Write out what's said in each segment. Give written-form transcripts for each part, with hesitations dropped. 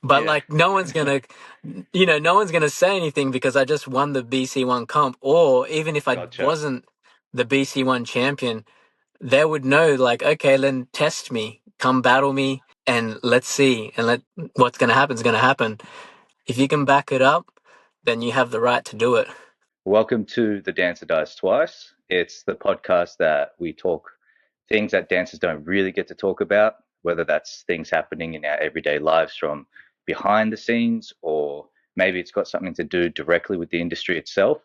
But Yeah, like no one's gonna, no one's gonna say anything because I just won the BC1 comp. Or even if I gotcha. wasn't the BC1 champion, they would know like, okay, then test me, come battle me, and let's see, and let what's gonna happen is gonna happen. If you can back it up, then you have the right to do it. Welcome to The Dancer Dies Twice. It's the podcast that we talk things that dancers don't really get to talk about, whether that's things happening in our everyday lives from behind the scenes, or maybe it's got something to do directly with the industry itself.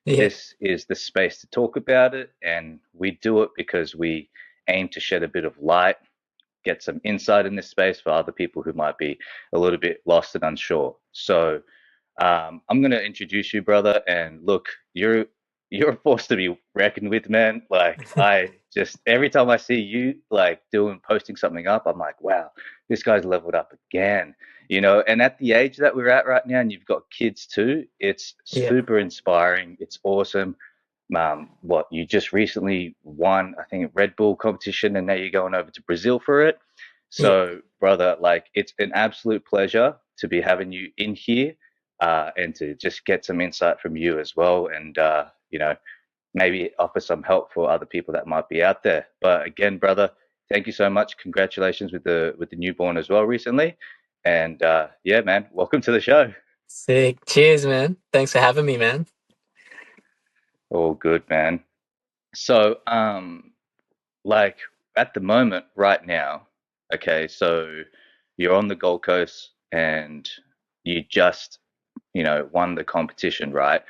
Yeah. This is the space to talk about it, and we do it because we aim to shed a bit of light, get some insight in this space for other people who might be a little bit lost and unsure. So I'm going to introduce you, brother. And look, you're a force to be reckoned with, man. Like I just every time I see you like doing posting something up, I'm like, wow, this guy's leveled up again. And at the age that we're at right now, and you've got kids too, it's Yeah. super inspiring. It's awesome. What you just recently won, I think, a Red Bull competition, and now you're going over to Brazil for it. Yeah. So, brother, like it's an absolute pleasure to be having you in here, and to just get some insight from you as well, and maybe offer some help for other people that might be out there. But again, brother, thank you so much. Congratulations with the newborn as well recently, and yeah, man, welcome to the show. Sick. Cheers, man. Thanks for having me, man. All good, man. So, like at the moment, right now, okay, so you're on the Gold Coast and you just, won the competition, right?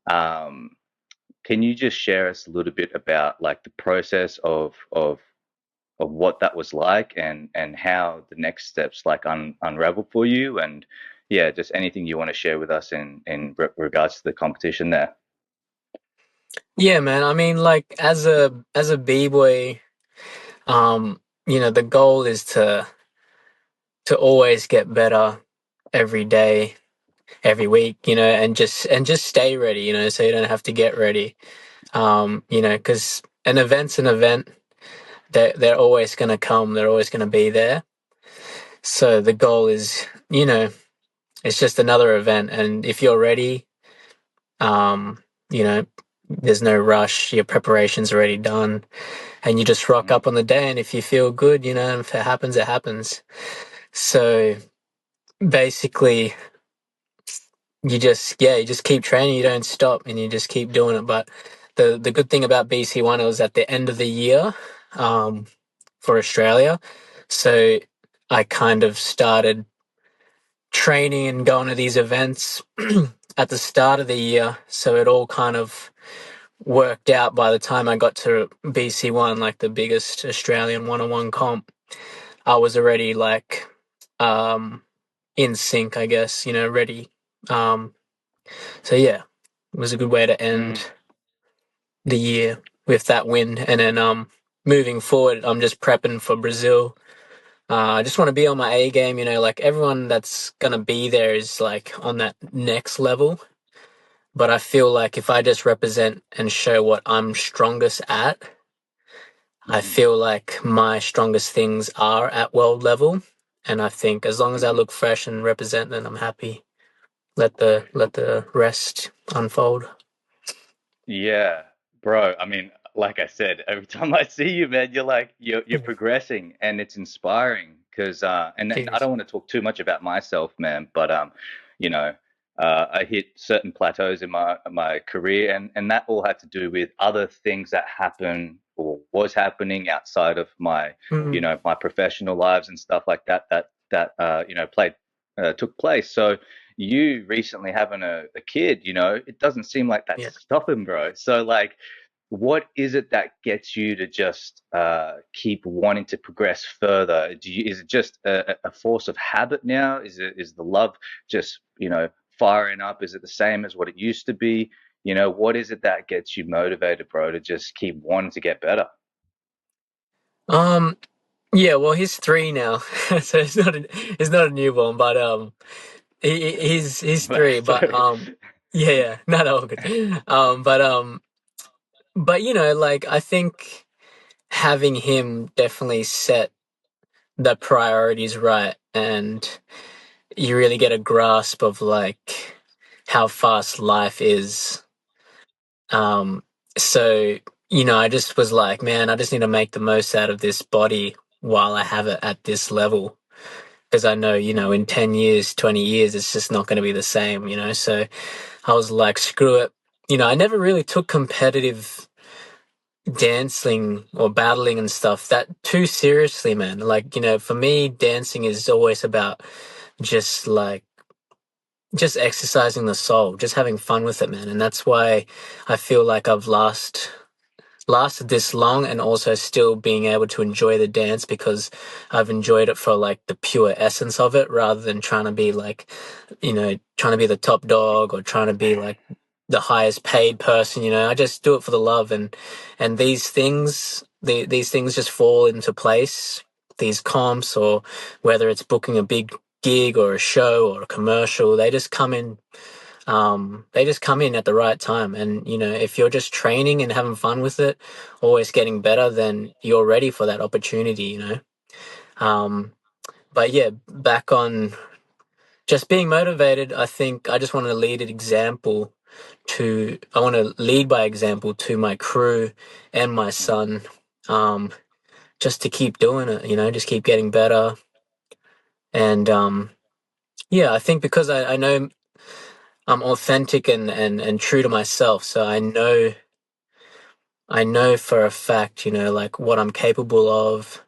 Um, can you just share us a little bit about like the process of what that was like, and how the next steps like unraveled for you, and yeah, just anything you want to share with us in regards to the competition there. Yeah, man. I mean, like as a b-boy, the goal is to always get better every day, every week, and just stay ready, so you don't have to get ready. Because an event's an event. They're always gonna come. They're always gonna be there. So the goal is, it's just another event, and if you're ready, um, you know, there's no rush. Your preparation's already done, and you just rock Mhm. up on the day. And if you feel good, if it happens, it happens. So basically, you just keep training. You don't stop, and you just keep doing it. But the good thing about BC1, it was at the end of the year, um, for Australia, so I kind of started training and going to these events at the start of the year. So it all kind of worked out by the time I got to BC1, like the biggest Australian one-on-one comp. I was already like um, in sync, I guess, ready. Um, so yeah, it was a good way to end Mm. the year with that win. And then moving forward, I'm just prepping for Brazil. I just want to be on my A game, like everyone that's gonna be there is like on that next level. But I feel like if I just represent and show what I'm strongest at, I Mhm. feel like my strongest things are at world level. And I think as long as I Mhm. look fresh and represent, then I'm happy. Let the rest unfold. Yeah, bro. I mean, like I said, every time I see you, man, you're progressing, and it's inspiring. Because and I Cheers. don't want to talk too much about myself, man, but you know, I hit certain plateaus in my career, and that all had to do with other things that happen or was happening outside of my, Mm, my professional lives and stuff like that. Played took place. So you recently having a kid, it doesn't seem like that's yeah. stopping, bro. So like, what is it that gets you to just keep wanting to progress further? Is it just a force of habit now? Is the love just firing up? Is it the same as what it used to be? What is it that gets you motivated, bro, to just keep wanting to get better? Um. Yeah. Well, he's 3 now, so it's not a newborn, but he's 3. But Sorry. yeah, yeah, not all good. But like I think having him definitely set the priorities right, and you really get a grasp of like how fast life is. Um, so, I just was like, man, I just need to make the most out of this body while I have it at this level. Because I know, in 10 years, 20 years, it's just not going to be the same. So I was like, screw it. I never really took competitive dancing or battling and stuff that too seriously, man. Like, for me, dancing is always about just like, just exercising the soul, just having fun with it, man. And that's why I feel like I've lasted this long and also still being able to enjoy the dance because I've enjoyed it for like the pure essence of it rather than trying to be like, trying to be the top dog or trying to be like the highest paid person, I just do it for the love and these things just fall into place. These comps or whether it's booking a big gig or a show or a commercial, they just come in at the right time. And, if you're just training and having fun with it, always getting better, then you're ready for that opportunity. Um, but yeah, back on just being motivated, I think I just want to I want to lead by example to my crew and my Mm, son, um, just to keep doing it, just keep getting better. And, yeah, I think because I know I'm authentic and true to myself. So I know for a fact, like what I'm capable of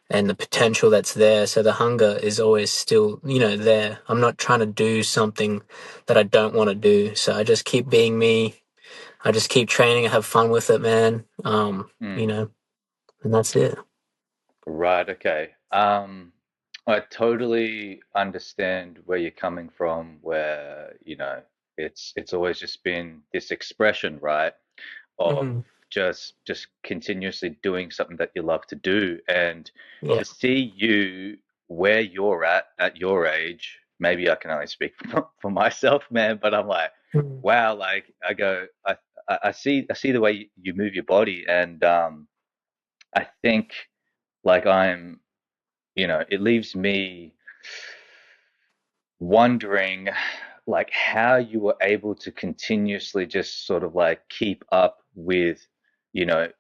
and the potential that's there. So the hunger is always still, there. I'm not trying to do something that I don't want to do. So I just keep being me. I just keep training. I have fun with it, man. mm. And that's it. Right, okay. I totally understand where you're coming from, where, it's always just been this expression, right, of Mm, just continuously doing something that you love to do. And yeah. to see you where you're at your age, maybe I can only speak for myself, man, but I'm like, Mm, wow, like I see the way you move your body, and I think like it leaves me wondering like how you were able to continuously just sort of like keep up with,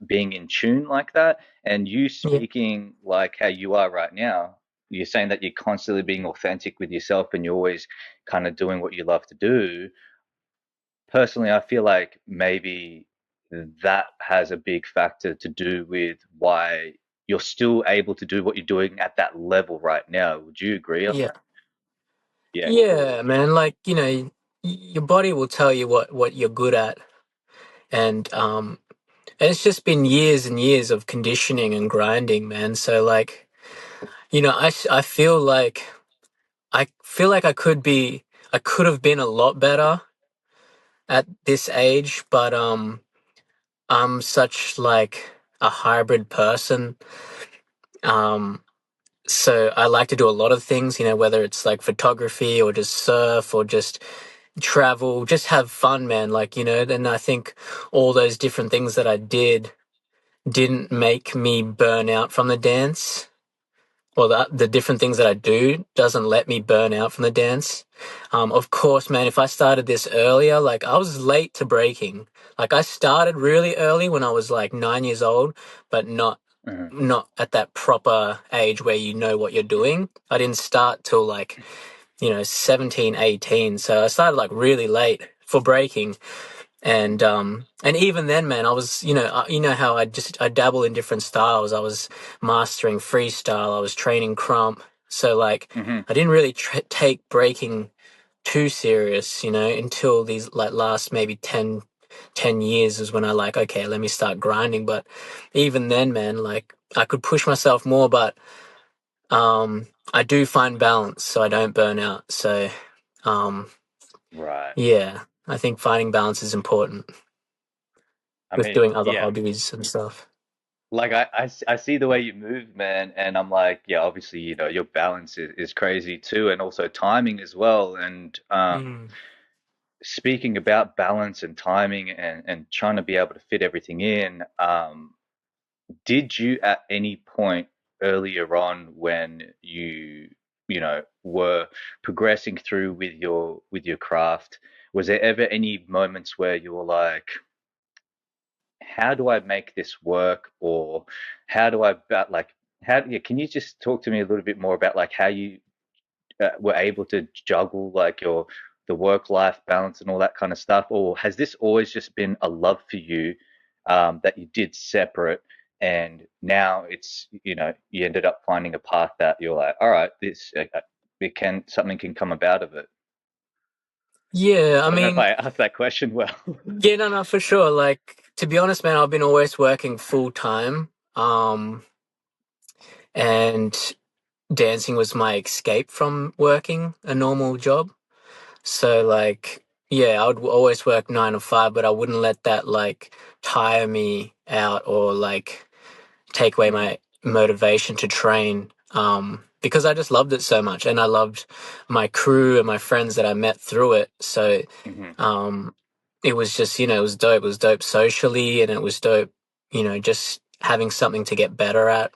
being in tune like that. And you yeah. speaking like how you are right now, you're saying that you're constantly being authentic with yourself and you're always kind of doing what you love to do. Personally, I feel like maybe that has a big factor to do with why you're still able to do what you're doing at that level right now. Would you agree on Yeah. that? Yeah, cool. Yeah, man. Like, your body will tell you what you're good at. And, and it's just been years and years of conditioning and grinding, man. So like, I feel like I could have been a lot better at this age, but I'm such like a hybrid person. Um, so I like to do a lot of things, whether it's like photography or just surf or just travel, just have fun, man. Like, then I think all those different things that I didn't make me burn out from the dance. Or the different things that I do doesn't let me burn out from the dance. Of course, man, if I started this earlier, like I was late to breaking. Like I started really early when I was like 9 years old, but Mhm. not at that proper age where you know what you're doing. I didn't start till like, 17, 18. So I started like really late for breaking. And even then, man, I was, you know how I dabble in different styles. I was mastering freestyle. I was training crump. So like, Mhm. I didn't really take breaking too serious, until these like last maybe 10 years is when I like, okay, let me start grinding. But even then, man, like I could push myself more, but I do find balance so I don't burn out. So um, Right. yeah, I think finding balance is important I with mean, doing other yeah. hobbies and stuff. Like I see the way you move, man, and I'm like, yeah, obviously, your balance is crazy too, and also timing as well. And Mm. speaking about balance and timing and trying to be able to fit everything in, did you at any point earlier on when were progressing through with your craft, was there ever any moments where you were like, how do I make this work, or how do I about like how yeah, can you just talk to me a little bit more about like how you were able to juggle like your the work life balance and all that kind of stuff, or has this always just been a love for you, that you did separate, and now it's you ended up finding a path that you're like, all right, this it can something can come about of it. Yeah, I I don't know if mean, I asked that question well. yeah, no, no, for sure. Like, to be honest, man, I've been always working full time. And dancing was my escape from working a normal job. So, like, yeah, I would always work 9 to 5, but I wouldn't let that like tire me out or like take away Hmm. my motivation to train. Because I just loved it so much, and I loved my crew and my friends that I met through it. So, Hmm. um, it was just, it was dope. It was dope socially, and it was dope, just having something to get better at.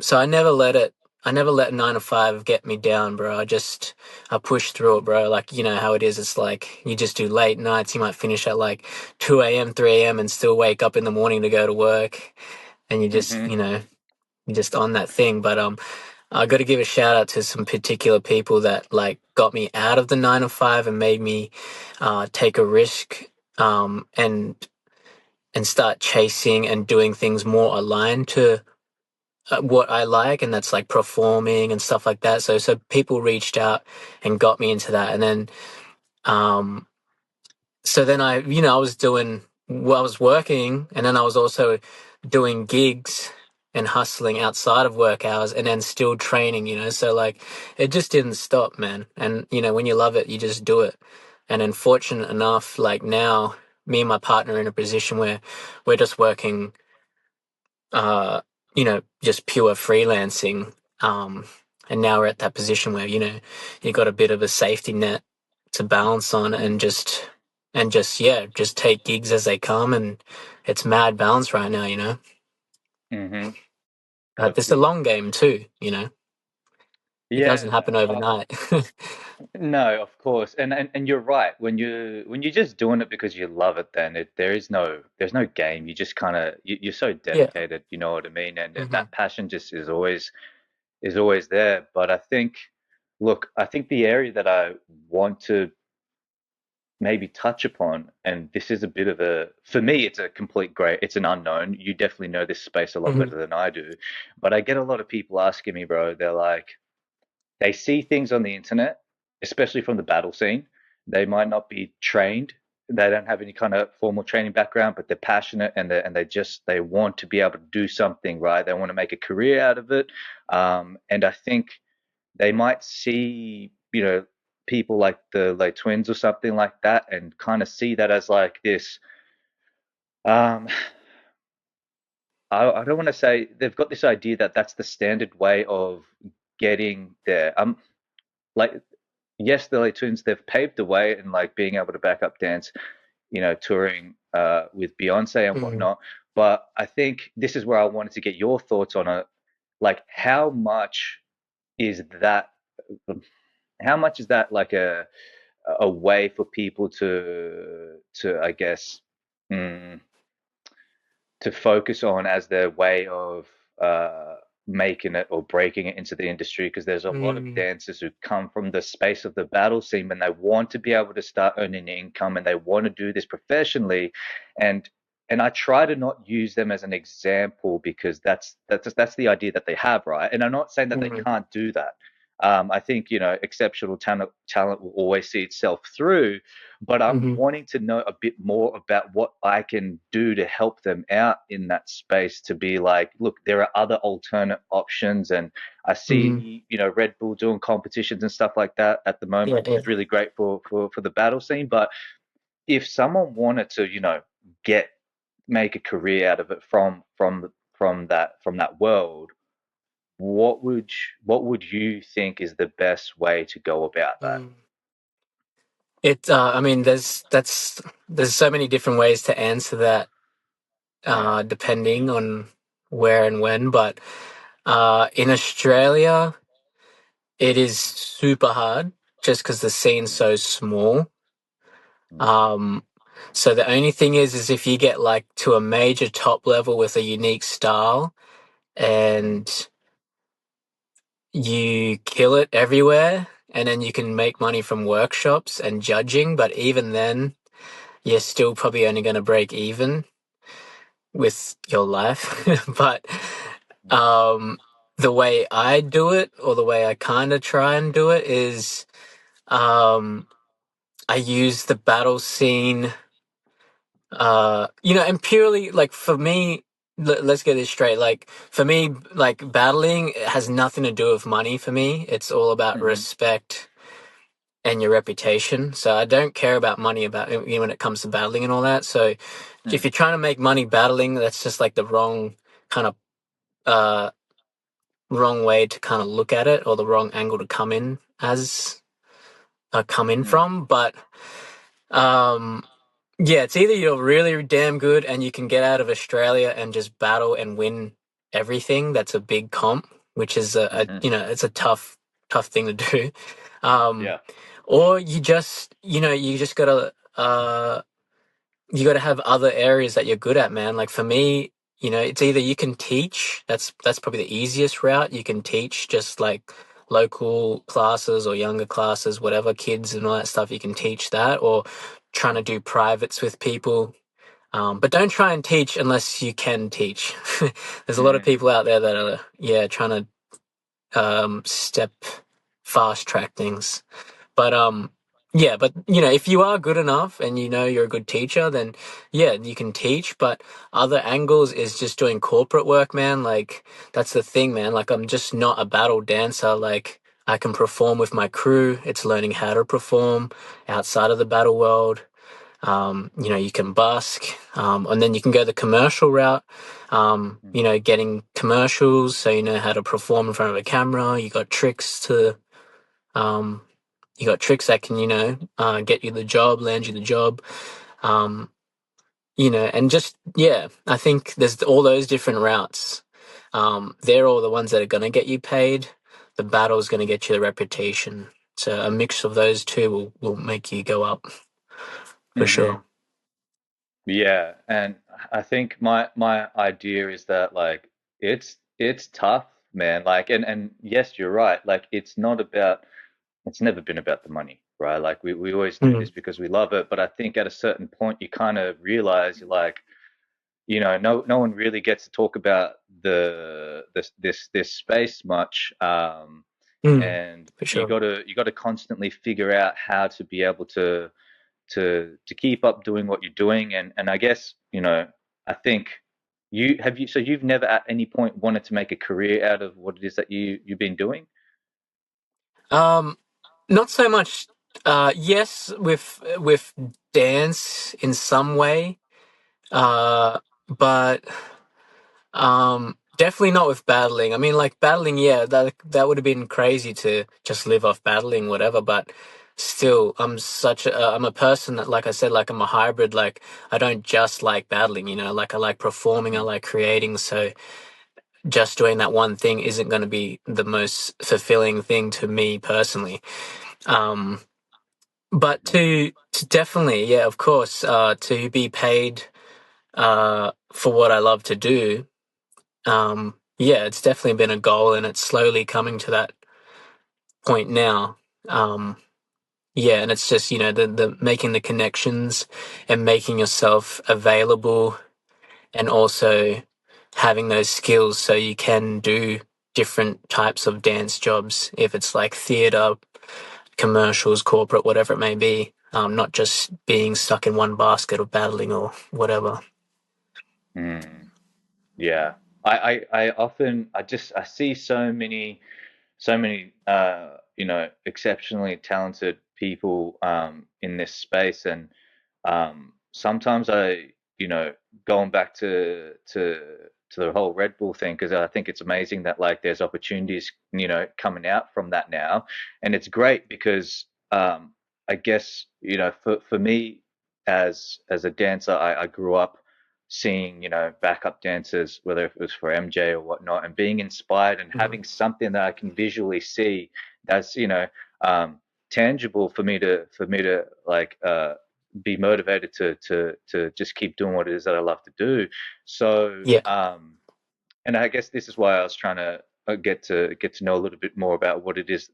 So I never let 9 to 5 get me down, bro. I pushed through it, bro. Like, you know how it is. It's like you just do late nights. You might finish at like 2 a.m., 3 a.m. and still wake up in the morning to go to work. And Hmm. you're just on that thing. But, I got to give a shout out to some particular people that like got me out of the 9 to 5 and made me, take a risk, and start chasing and doing things more aligned to, what I like, and that's like performing and stuff like that. So people reached out and got me into that, and then, um, so then I was doing, well, I was working, and then I was also doing gigs and hustling outside of work hours, and then still training. So like it just didn't stop, man. And when you love it, you just do it. And then fortunate enough, like now, me and my partner are in a position where we're just working, uh, just pure freelancing. And now we're at that position where, you got a bit of a safety net to balance on, yeah, just take gigs as they come. And it's mad balance right now, Hmm. but it's a long game too, it doesn't Yeah. happen overnight. No, of course, and you're right. When you're just doing it because you love it, then there's no game. You just kind of you're so Yeah. dedicated. You know what I mean? And Hmm. that passion just is always there. But I think, look, I think the area that I want to maybe touch upon, and this is a bit of a for me, it's a complete gray. It's an unknown. You definitely know this space a lot Hmm. better than I do. But I get a lot of people asking me, bro. They're like they see things on the internet, especially from the battle scene. They might not be trained. They don't have any kind of formal training background, but they're passionate and they want to be able to do something, right? They want to make a career out of it. And I think they might see, people like the like twins or something like that, and kind of see that as like this. Um, I don't want to say they've got this idea that that's the standard way of getting there. Like yes, the late twins they've paved the way in like being able to back up dance, touring with Beyonce and Hmm. whatnot. But I think this is where I wanted to get your thoughts on it. Like, is that? How much is that like a way for people to I guess mm, to focus on as their way of uh, making it or breaking it into the industry, because there's a lot of Hmm. dancers who come from the space of the battle scene and they want to be able to start earning income and they want to do this professionally, and I try to not use them as an example because that's the idea that they have, right? And I'm not saying that they Hmm. can't do that. I think exceptional talent will always see itself through, but I'm Hmm. wanting to know a bit more about what I can do to help them out in that space to be like, look, there are other alternate options. And I Hmm. see, Red Bull doing competitions and stuff like that at the Yeah, moment, which yeah. is really great for the battle scene. But if someone wanted to, get make a career out of it from that world, what would you think is the best way to go about that? Mm. I mean, there's so many different ways to answer that, Yeah. depending on where and when. But, in Australia, it is super hard just because the scene's Mm, so small. mm, Um, so the only thing is if you get like to a major top level with a unique style mm, and you kill it everywhere, and then you can make money from workshops and judging, but even then, you're still probably only going to break even with your life. But mm, um, the way I do it, or the way I kind of try and do it, is um, I use the battle scene, and purely like for me. Let's get this straight. Like for me, like battling has nothing to do with money. For me, it's all about mhm, respect and your reputation. So I don't care about money about when it comes to battling and all that. So if mm, you're trying to make money battling, that's just like the wrong kind of uh wrong way to kind of look at it, or the wrong angle to come in mm, from. But um yeah, it's either you're really damn good and you can get out of Australia and just battle and win everything. That's a big comp, which is mhm. it's a tough thing to do. Um Yeah. or you just gotta you got to have other areas that you're good at, man. Like for me, it's either you can teach. That's probably the easiest route. You can teach just like local classes or younger classes, whatever, kids and all that stuff. You can teach that, or trying to do privates with people. But don't try and teach unless you can teach. There's a lot of Mm, people out there that are, yeah, trying to step fast track things. But yeah, but if you are good enough and you're a good teacher, then yeah, you can teach. But other angles is just doing corporate work, man. Like that's the thing, man. Like I'm just not a battle dancer. Like I can perform with my crew. It's learning how to perform outside of the battle world. You can busk, and then you can go the commercial route. mm, Getting commercials, so you know how to perform in front of a camera. Um, you got tricks that can, get you the job, land you the job. Um, and just, yeah, I think there's all those different routes. They're all the ones that are going to get you paid. The battle is going to get you the reputation. So a mix of those two will make you go up for mhm. sure. Yeah, and I think my idea is that like it's tough, man. Like and yes, you're right. Like it's never been about the money, right? Like we always do Mm, this because we love it, but I think at a certain point you kind of realize you're like, no one really gets to talk about this space much. And for you sure. gotta you gotta constantly figure out how to be able to keep up doing what you're doing. And I guess, I think so you've never at any point wanted to make a career out of what it is that you've been doing? Um, Not so much. Yes, with dance in some way. But definitely not with battling. I mean, like battling, yeah, that would have been crazy to just live off battling, whatever. But still, I'm a person that, like I said, like I'm a hybrid. Like I don't just like battling, Like I like performing, I Mm, like creating. So just doing that one thing isn't going to be the most fulfilling thing to me personally. Um, but mhm, to definitely, yeah, of course, to be paid for what I love to do. Yeah, it's definitely been a goal, and it's slowly coming to that point now. Um, yeah, and it's just the making the connections and making yourself available, and also having those skills so you can do different types of dance jobs, if it's like theater, commercials, corporate, whatever it may be. Not just being stuck in one basket of battling or whatever. mm. Yeah. I often I see so many exceptionally talented people in this space. And sometimes going back to the whole Red Bull thing, because I think it's amazing that like there's opportunities coming out from that now. And it's great because I guess for me as a dancer, I grew up seeing, backup dancers, whether it was for MJ or whatnot, and being inspired and Mhm. having something that I can visually see that's, um, tangible for me to like be motivated to just keep doing what it is that I love to do. So, Yeah. and I guess this is why I was trying to get to know a little bit more about what it is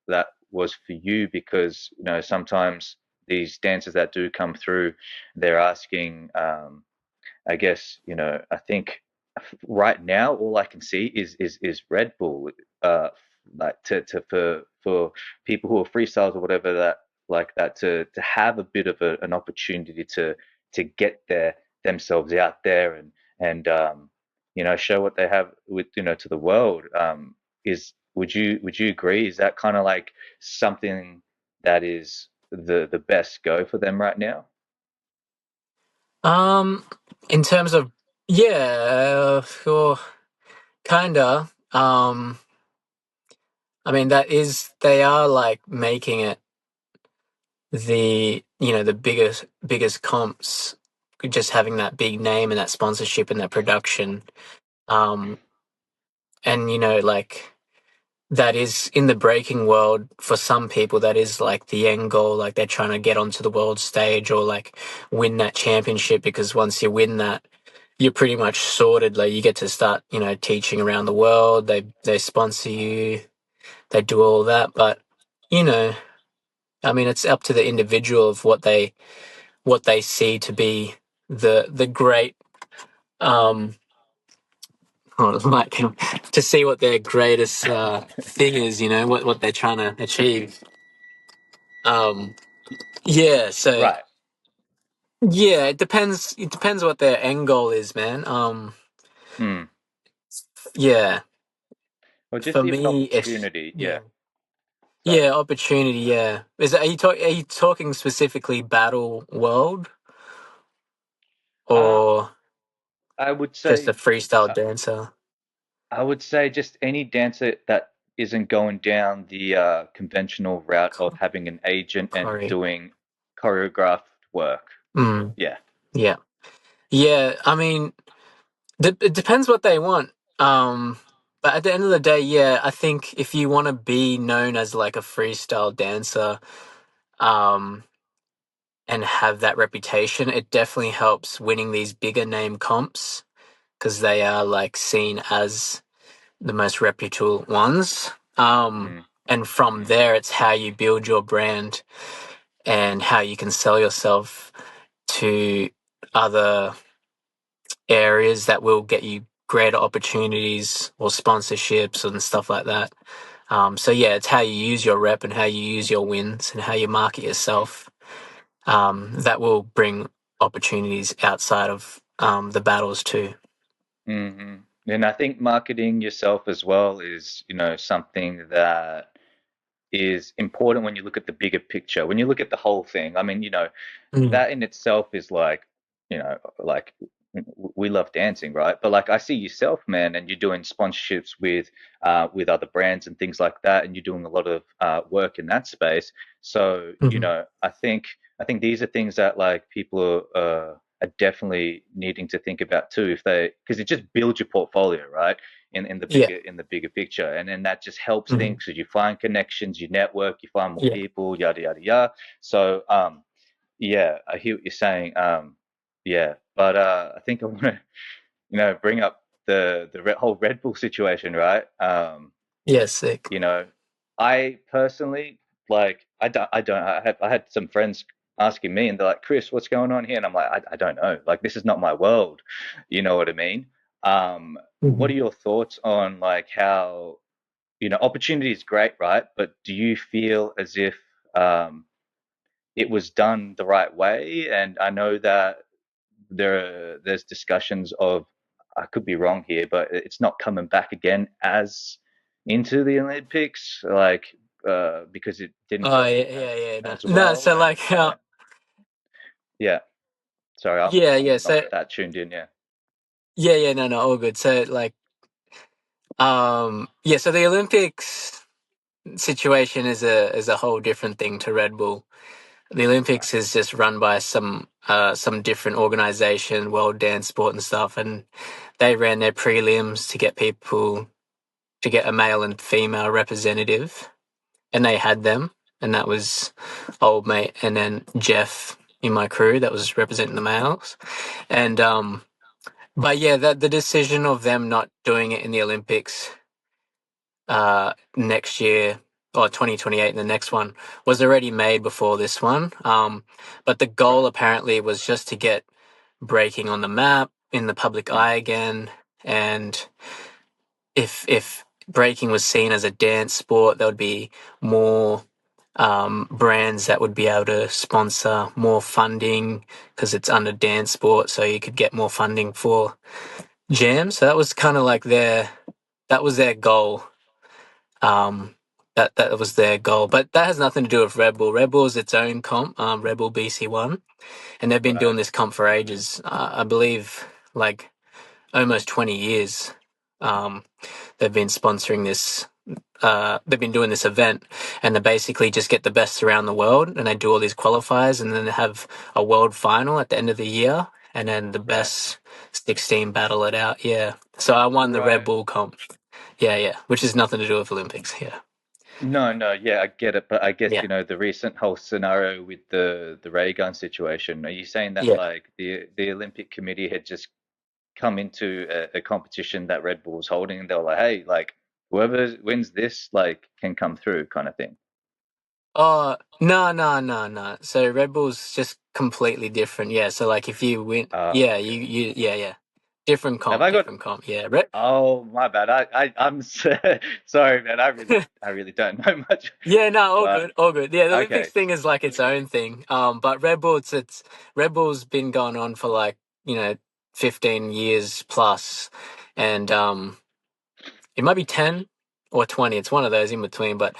that was for you, because sometimes these dancers that do come through, they're asking, I guess, I think right now all I can see is Red Bull, uh, like to for people who are freestyles or whatever that like that to have a bit of an opportunity to get themselves out there and show what they have with to the world. Is would you agree? Is that kind of like something that is the best go for them right now? Um, in terms of yeah, sure, kinda. I mean that is they are like making it the biggest comps, just having that big name and that sponsorship and that production. Um, and like that is in the breaking world for some people. That is like the end goal. Like they're trying to get onto the world stage or like win that championship because once you win that, you're pretty much sorted. Like you get to start, teaching around the world. They sponsor you. They do all that. But you know, I mean, it's up to the individual of what they see to be the great um like to see what their greatest thing is. What they're trying to achieve. Um, yeah. So Right. yeah, it depends what their end goal is, man. Hmm. Yeah. Well, just For even me, it's opportunity. yeah. Yeah. Yeah, Sorry. opportunity. Yeah, are you talking specifically battle world Um, or I would just a say, freestyle uh, dancer? I would say just any dancer that isn't going down the conventional route of having an agent and Corey. doing choreographed work. Mm, Yeah. yeah, yeah. I mean, it depends what they want. But at the end of the day, yeah, I think if you want to be known as like a freestyle dancer, um, and have that reputation, it definitely helps winning these bigger name comps because they are like seen as the most reputable ones. Mm, And from mm, there, it's how you build your brand and how you can sell yourself to other areas that will get you greater opportunities or sponsorships and stuff like that. So yeah, it's how you use your rep and how you use your wins and how you market yourself. That will bring opportunities outside of the battles too. hmm. And I think marketing yourself as well is, something that is important when you look at the bigger picture. When you look at the whole thing, I mean, Mm. that in itself is like, like we love dancing, right? But like I see yourself, man, and you're doing sponsorships with other brands and things like that, and you're doing a lot of work in that space. So, Hmm. I think these are things that like people are definitely needing to think about too, if they because it just builds your portfolio, right? In the Yeah. bigger picture, and then that just helps Hmm. things because you find connections, you network, you find more Yeah. people, yada yada yada. So yeah, I hear what you're saying. Yeah, but I think I want to, bring up the whole Red Bull situation, right? Yeah. Sick. You know, I personally like I had some friends asking me, and they're like, "Chris, what's going on here?" And I'm like, "I don't know. Like, this is not my world." You know what I mean? What Hmm. are your thoughts on like how opportunity is great, right? But do you feel as if um, it was done the right way? And I know that there's discussions of, I could be wrong here, but it's not coming back again as into the Olympics, like because it didn't Oh go yeah, yeah, yeah. No, as no. well. So like, And yeah, sorry, I'm yeah, yeah. I'm not So that tuned in. Yeah. yeah, yeah. No, no, all good. So like, yeah. So the Olympics situation is a whole different thing to Red Bull. The Right. Olympics is just run by some different organization, World Dance Sport and stuff, and they ran their prelims to get people to get a male and female representative, and they had them, and that was old mate, and then Jeff in my crew that was representing the males, and but yeah, that the decision of them not doing it in the Olympics next year or 2028 in the next one was already made before this one. But the goal Right. apparently was just to get breaking on the map in the public Mm. eye again. And if breaking was seen as a dance sport, there would be more brands that would be able to sponsor more funding because it's under dance sport, so you could get more funding for jams. So that was kind of like that was their goal. Um, that was their goal, but that has nothing to do with Red Bull. Red Bull is its own comp, Red Bull BC1, and they've been doing Right. this comp for ages. I believe like almost 20 years. Um, they've been sponsoring this. They've been doing this event, and they basically just get the best around the world, and they do all these qualifiers, and then they have a world final at the end of the year, and then the Right. best 16 battle it out. Yeah, so I won the Red Right. Bull comp. Yeah, yeah, which has nothing to do with Olympics. Yeah, No, no, yeah, I get it, but I guess yeah, the recent whole scenario with the ray gun situation. Are you saying that yeah. like the Olympic Committee had just come into a competition that Red Bull was holding, and they were like, hey, like whoever wins this, like, can come through, kind of thing. Oh, no, no, no, no. So Red Bull's just completely different. Yeah. So like if you win, Oh, yeah, okay. yeah, yeah. Different Have comp, I got? different comp. Yeah. Red, Oh, my bad. I'm sorry, man. I really don't know much, yeah, no, all but good, all good. Yeah, the Olympics okay. thing is like its own thing. But Red Bull, it's Red Bull's been going on for like, 15 years plus, and it might be 10 or 20. It's one of those in between. But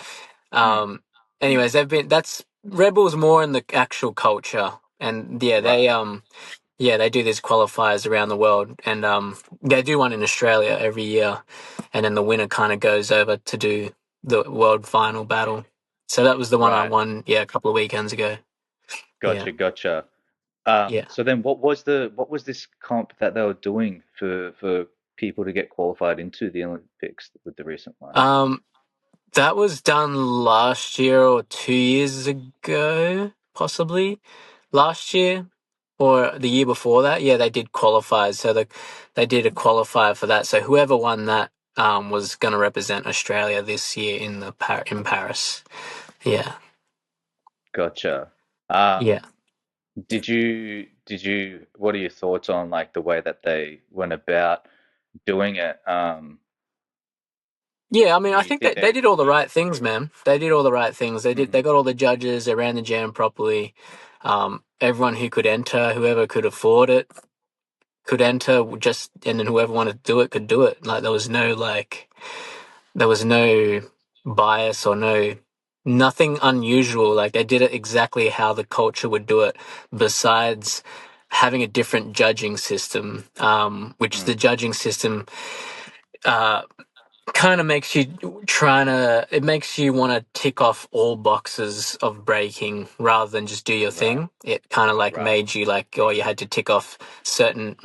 Mm, um, anyways, that's Red Bull's more in the actual culture, and yeah, right, they do these qualifiers around the world, and they do one in Australia every year, and then the winner kind of goes over to do the world final battle. So that was the one I right. won, yeah, a couple of weekends ago. Yeah, Gotcha, gotcha. yeah. So then what was this comp that they were doing for people to get qualified into the Olympics with the recent one? Um, that was done last year or 2 years ago, possibly last year or the year before that. Yeah, they did qualifiers, so they did a qualifier for that. So whoever won that was going to represent Australia this year in in Paris. Yeah, Gotcha. yeah. Um, did you what are your thoughts on like the way that they went about doing it? Yeah, I mean, I You think think that they they did all the right things, man. They did all the right things. They Mhm. got all the judges. They ran the jam properly. Everyone who could enter, whoever could afford it, could enter. Just and then whoever wanted to do it could do it. Like there was no bias or nothing unusual. Like they did it exactly how the culture would do it. Besides having a different judging system, which the Mm, judging system. Uh, Kind of makes you it makes you want to tick off all boxes of breaking rather than just do your right, thing. It kind of like right. made you like, oh, you had to tick off certain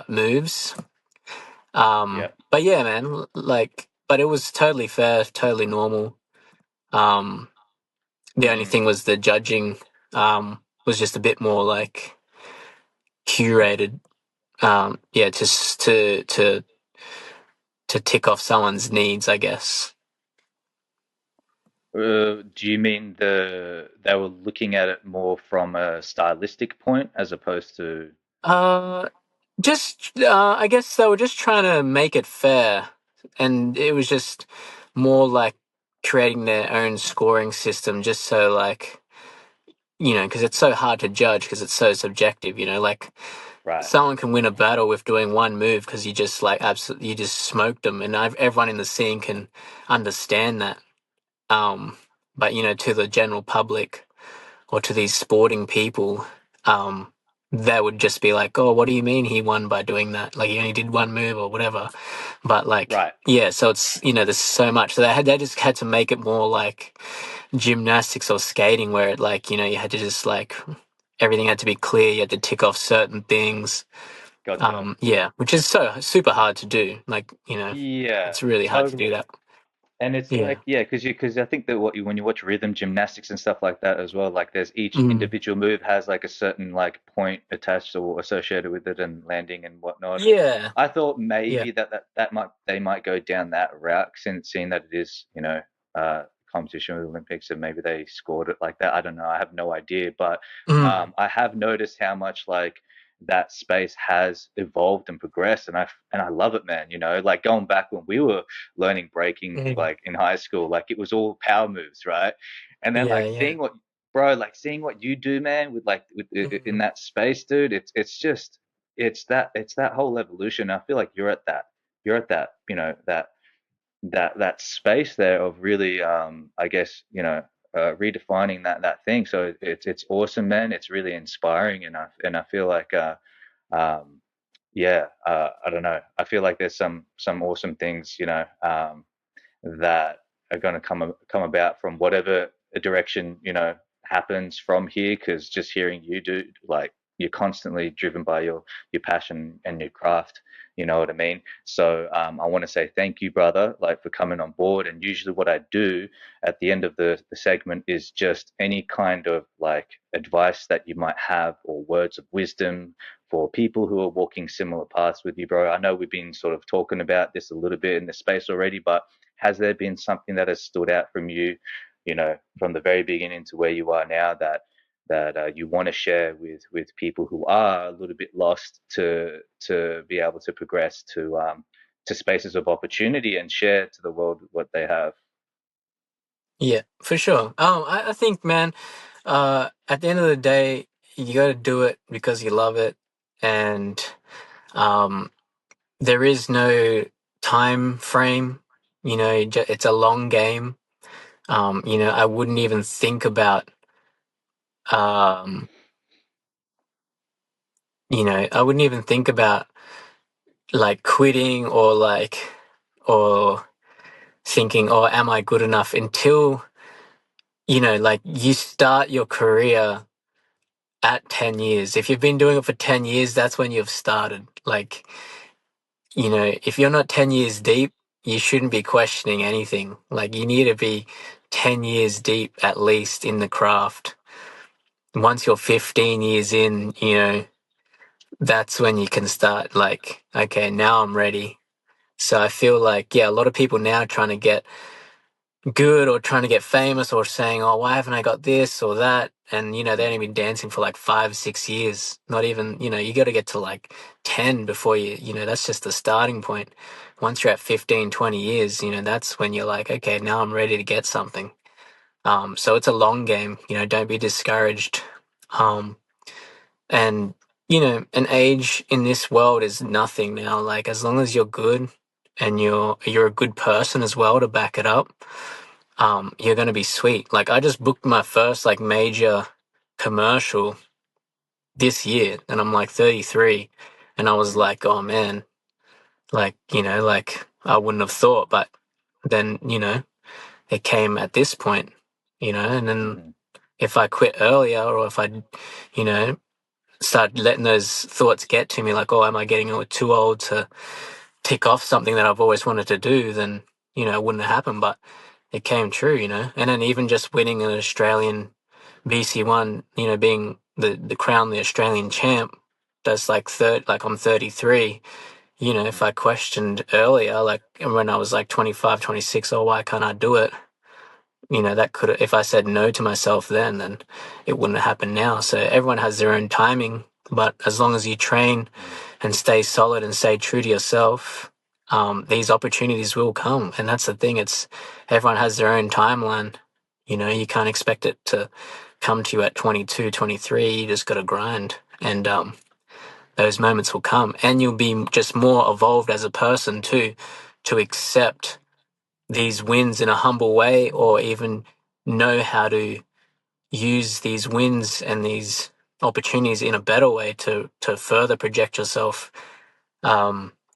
moves. Yep. But yeah, man, like, but it was totally fair, totally normal. Um, the only Mm. thing was the judging was just a bit more like curated. Yeah, just to tick off someone's needs, I guess. Do you mean they were looking at it more from a stylistic point as opposed to Uh, just I guess they were just trying to make it fair, and it was just more like creating their own scoring system, just so like because it's so hard to judge because it's so subjective. Like right, someone can win a battle with doing one move because you just like absolutely you just smoked them, and everyone in the scene can understand that. Um, but to the general public or to these sporting people, they would just be like, "Oh, what do you mean he won by doing that? Like he only did one move or whatever." But like, right? yeah, so it's there's so much. So they just had to make it more like gymnastics or skating where it like, you had to just like everything had to be clear, you had to tick off certain things. Gotcha. Yeah, which is so super hard to do. Like, Yeah, it's really hard to do totally. that. And it's Yeah. like, yeah, because I think that when you watch rhythm gymnastics and stuff like that as well, like there's each Mm. individual move has like a certain like point attached or associated with it and landing and whatnot. And Yeah. I thought Yeah. maybe that might they might go down that route since seeing that it is, competition with Olympics and maybe they scored it like that. I don't know. I have no idea, but Mm. I have noticed how much like that space has evolved and progressed, and I love it, man. Like going back when we were learning breaking Mm. like in high school, like it was all power moves, right? And then Yeah, like yeah. seeing what you do, man, with in Mm. that space, dude. It's just it's that whole evolution. I feel like you're at that that space there of really I guess redefining that thing. So it's awesome, man. It's really inspiring, and I feel like um yeah, I don't know. I feel like there's some awesome things, that are going to come about from whatever direction happens from here. Because just hearing you do, like, you're constantly driven by your passion and your craft. You know what I mean? So I want to say thank you, brother, like for coming on board. And usually, what I do at the end of the segment is just any kind of like advice that you might have or words of wisdom for people who are walking similar paths with you, bro. I know we've been sort of talking about this a little bit in the space already, but has there been something that has stood out from you, from the very beginning to where you are now that you want to share with people who are a little bit lost to be able to progress to spaces of opportunity and share to the world what they have? Yeah, for sure. I think, man, at the end of the day, you got to do it because you love it, and um, there is no time frame. It's a long game. I wouldn't even think about, um, I wouldn't even think about like quitting or thinking, oh, am I good enough until, like you start your career at 10 years. If you've been doing it for 10 years, that's when you've started. Like, if you're not 10 years deep, you shouldn't be questioning anything. Like, you need to be 10 years deep at least in the craft. Once you're 15 years in, that's when you can start, like, okay, now I'm ready. So I feel like, yeah, a lot of people now trying to get good or trying to get famous or saying, oh, why haven't I got this or that? And, they only been dancing for like 5, 6 years. Not even, you got to get to like 10 before that's just the starting point. Once you're at 15, 20 years, that's when you're like, okay, now I'm ready to get something. So it's a long game, don't be discouraged. Um, and, an age in this world is nothing now. Like, as long as you're good and you're a good person as well to back it up, you're gonna be sweet. Like, I just booked my first like major commercial this year, and I'm like 33, and I was Mm, like, oh man, like like I wouldn't have thought, but then it came at this point, and then mhm, if I quit earlier or if I, you know, start letting those thoughts get to me, like, oh, am I getting too old to tick off something that I've always wanted to do? Then it wouldn't have happened, but it came true, and then even just winning an Australian BC1, being the crown, the Australian champ, that's like like I'm 33. If mhm, I questioned earlier, like when I was like 25, 26, oh, why can't I do it? That could, if I said no to myself then it wouldn't have happened now. So everyone has their own timing, but as long as you train mm, and stay solid and stay true to yourself, these opportunities will come. And that's the thing. Everyone has their own timeline. You can't expect it to come to you at 22, 23. You just got to grind. And those moments will come. And you'll be just more evolved as a person too, to accept these wins in a humble way, or even know how to use these wins and these opportunities in a better way to further project yourself,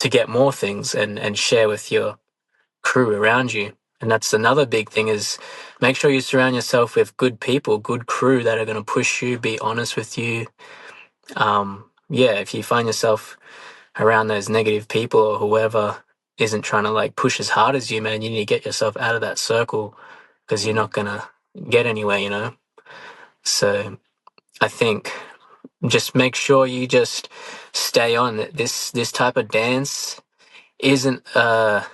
to get more things and share with your crew around you. And that's another big thing is make sure you surround yourself with good people, good crew that are going to push you, be honest with you. Yeah, if you find yourself around those negative people or whoever isn't trying to like push as hard as you, man, you need to get yourself out of that circle because you're Mm. not going to get anywhere, you know? So I think just make sure you just stay on. This type of dance isn't uh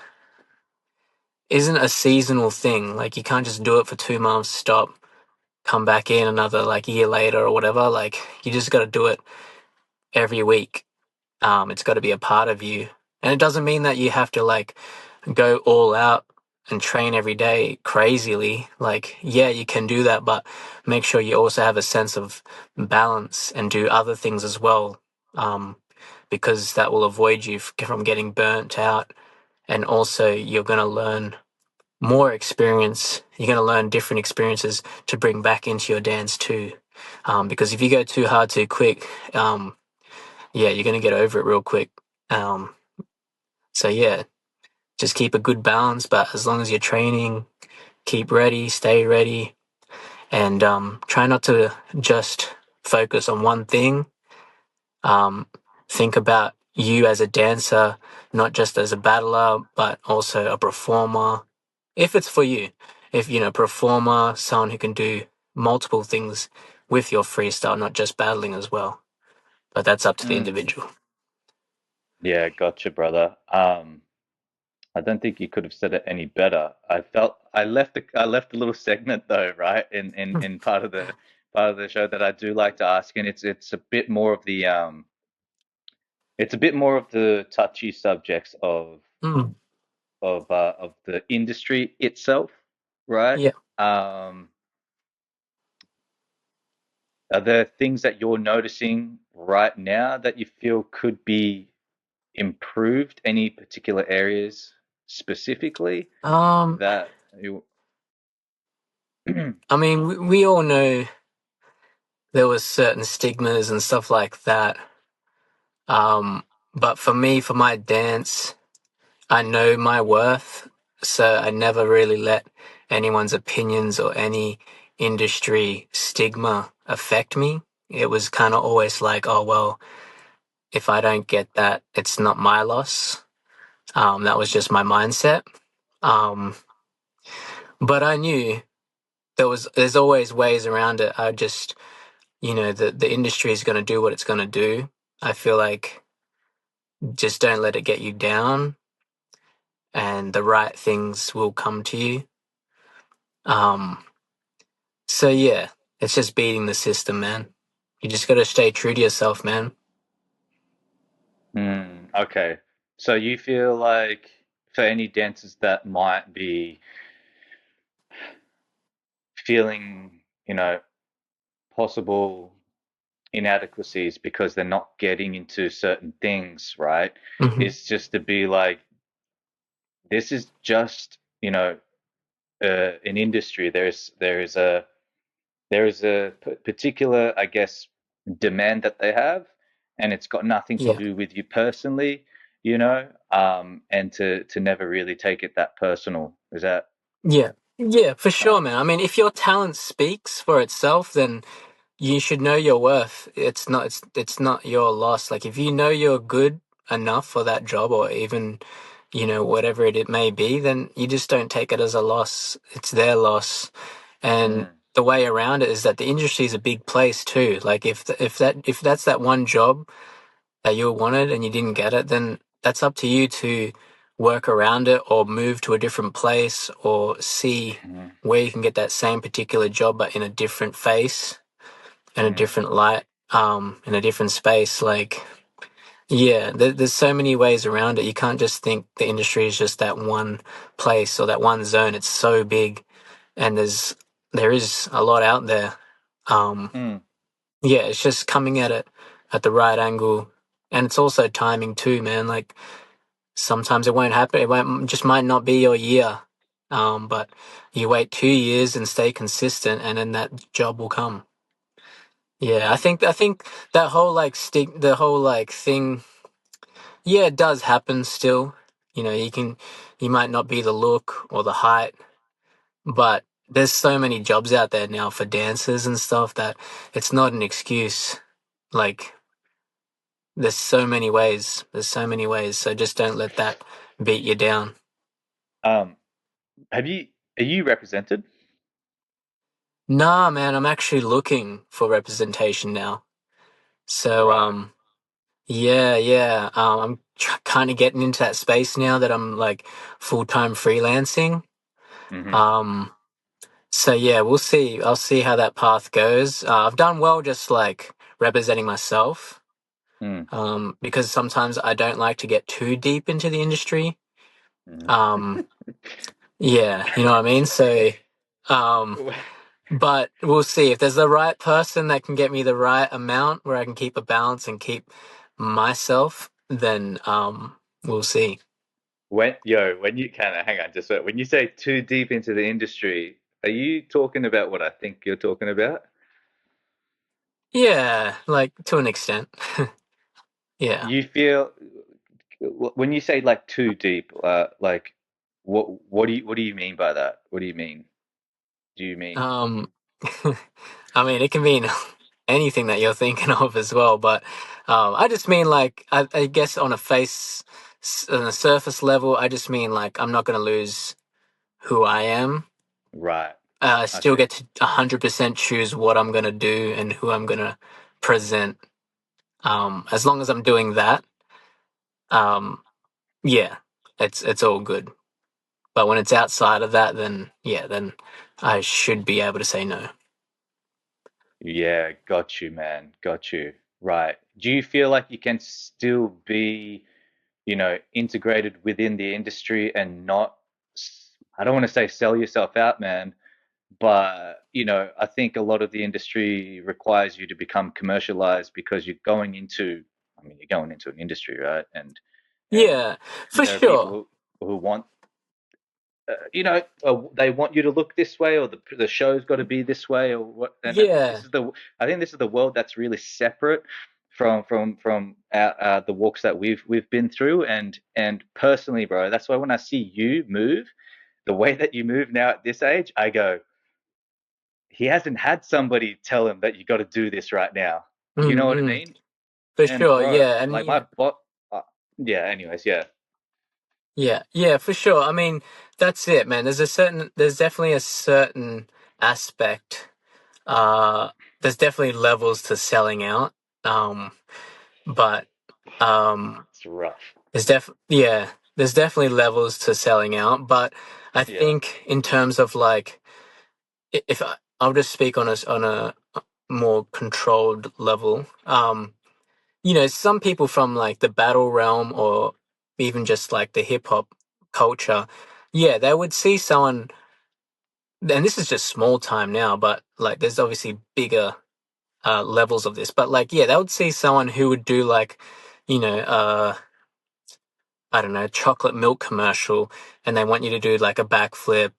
isn't a seasonal thing. Like you can't just do it for 2 months, stop, come back in another like year later or whatever. Like you just got to do it every week. It's got to be a part of you, and it doesn't mean that you have to like go all out and train every day crazily. Like yeah, you can do that, but make sure you also have a sense of balance and do other things as well. Because that will avoid you from getting burnt out, and also you're going to learn more experience. You're going to learn different experiences to bring back into your dance too. Because if you go too hard too quick, yeah, you're going to get over it real quick. Um, so yeah, just keep a good balance. But as long as you're training, keep ready, stay ready, and try not to just focus on one thing. Um, think about you as a dancer, not just as a battler, but also a performer. If it's for you, if you know, performer, someone who can do multiple things with your freestyle, not just battling as well. But that's up to the Mm. individual. Yeah, gotcha, brother. I don't think you could have said it any better. I left a little segment though, right? In part of the show that I do like to ask, and it's a bit more of the it's a bit more of the touchy subjects Mm, of the industry itself, right? yeah. Um, are there things that you're noticing right now that you feel could be improved? Any particular areas specifically Um, that you? I mean, we all know there was certain stigmas and stuff like that. Um, but for me, for my dance, I know my worth, so I never really let anyone's opinions or any industry stigma affect me. It was kind of always like, oh, well, if I don't get that, it's not my loss. That was just my mindset. Um, but I knew there's always ways around it. I just, the industry is going to do what it's going to do. I feel like just don't let it get you down and the right things will come to you. Um, So yeah, it's just beating the system, man. You just gotta stay true to yourself, man. Okay. So you feel like for any dancers that might be feeling, possible inadequacies because they're not getting into certain things, right? Hmm. Is just to be like, this is just, an industry. There is a particular, I guess, demand that they have, and it's got nothing to Yeah, do with you personally, and to never really take it that personal. Is that yeah, yeah, for kind sure, of? man. I mean, if your talent speaks for itself, then you should know your worth. It's not your loss. Like if you know you're good enough for that job, or even whatever it may be, then you just don't take it as a loss. It's their loss, and Mm, the way around it is that the industry is a big place too. Like if that's that one job that you wanted and you didn't get it, then that's up to you to work around it or move to a different place or see mm, where you can get that same particular job but in a different face and a mm, different light, in a different space. Like, yeah, there's so many ways around it. You can't just think the industry is just that one place or that one zone. It's so big, and there is a lot out there. Um, mm, yeah, it's just coming at it at the right angle. And it's also timing too, man. Like sometimes it won't happen. It won't just might not be your year. But you wait 2 years and stay consistent and then that job will come. Yeah, I mm, think I think that whole like the whole like thing, yeah, it does happen still. You know, you might not be the look or the height, but there's so many jobs out there now for dancers and stuff that it's not an excuse. Like, there's so many ways. There's so many ways. So just don't let that beat you down. Um, have you are you represented? Nah, man, I'm actually looking for representation now. So, Right. yeah, yeah. I'm kind of getting into that space now that I'm like full-time freelancing. Mm-hmm. Um, so yeah, we'll see. I'll see how that path goes. I've done well just like representing myself. Mm. Because sometimes I don't like to get too deep into the industry. Mm. Um, yeah, you know what I mean? So, um, but we'll see if there's the right person that can get me the right amount where I can keep a balance and keep myself, then we'll see. When you kind of hang on just when you say too deep into the industry, are you talking about what I think you're talking about? Yeah, like to an extent. Yeah. You feel when you say like too deep, like what do you mean by that? What do you mean? Do you mean Um, I mean, it can mean anything that you're thinking of as well, but I just mean like I guess on a on a surface level, I just mean like I'm not gonna lose who I am. right? I still Okay. get to 100% choose what I'm gonna do and who I'm gonna present. As long as I'm doing that, um, yeah, it's all good. But when it's outside of that, then yeah, then I should be able to say no. Yeah, got you, man. Got you. Right. Do you feel like you can still be, integrated within the industry and not, I don't want to say sell yourself out, man, but, I think a lot of the industry requires you to become commercialized because you're going into an industry, right? And Yeah, for there are sure. people who want they want you to look this way, or the show's got to be this way, or what. And Yeah. I think this is the world that's really separate from the walks that we've been through. And personally, bro, that's why when I see you move, the way that you move now at this age, I go, he hasn't had somebody tell him that you got to do this right now. You know what I Mm-mm. mean? For And sure, bro, yeah, and like yeah, yeah. Anyways, yeah, yeah, yeah, for sure. I mean, that's it, man. There's definitely a certain aspect. Uh, there's definitely levels to selling out. Um, but um, it's rough. there's definitely levels to selling out. But I Yeah. think in terms of like, if I'll just speak on on a more controlled level. You know, some people from like the battle realm or even just like the hip hop culture, yeah, they would see someone, and this is just small time now, but like there's obviously bigger levels of this, but like, yeah, they would see someone who would do like, you know, I don't know, chocolate milk commercial and they want you to do like a backflip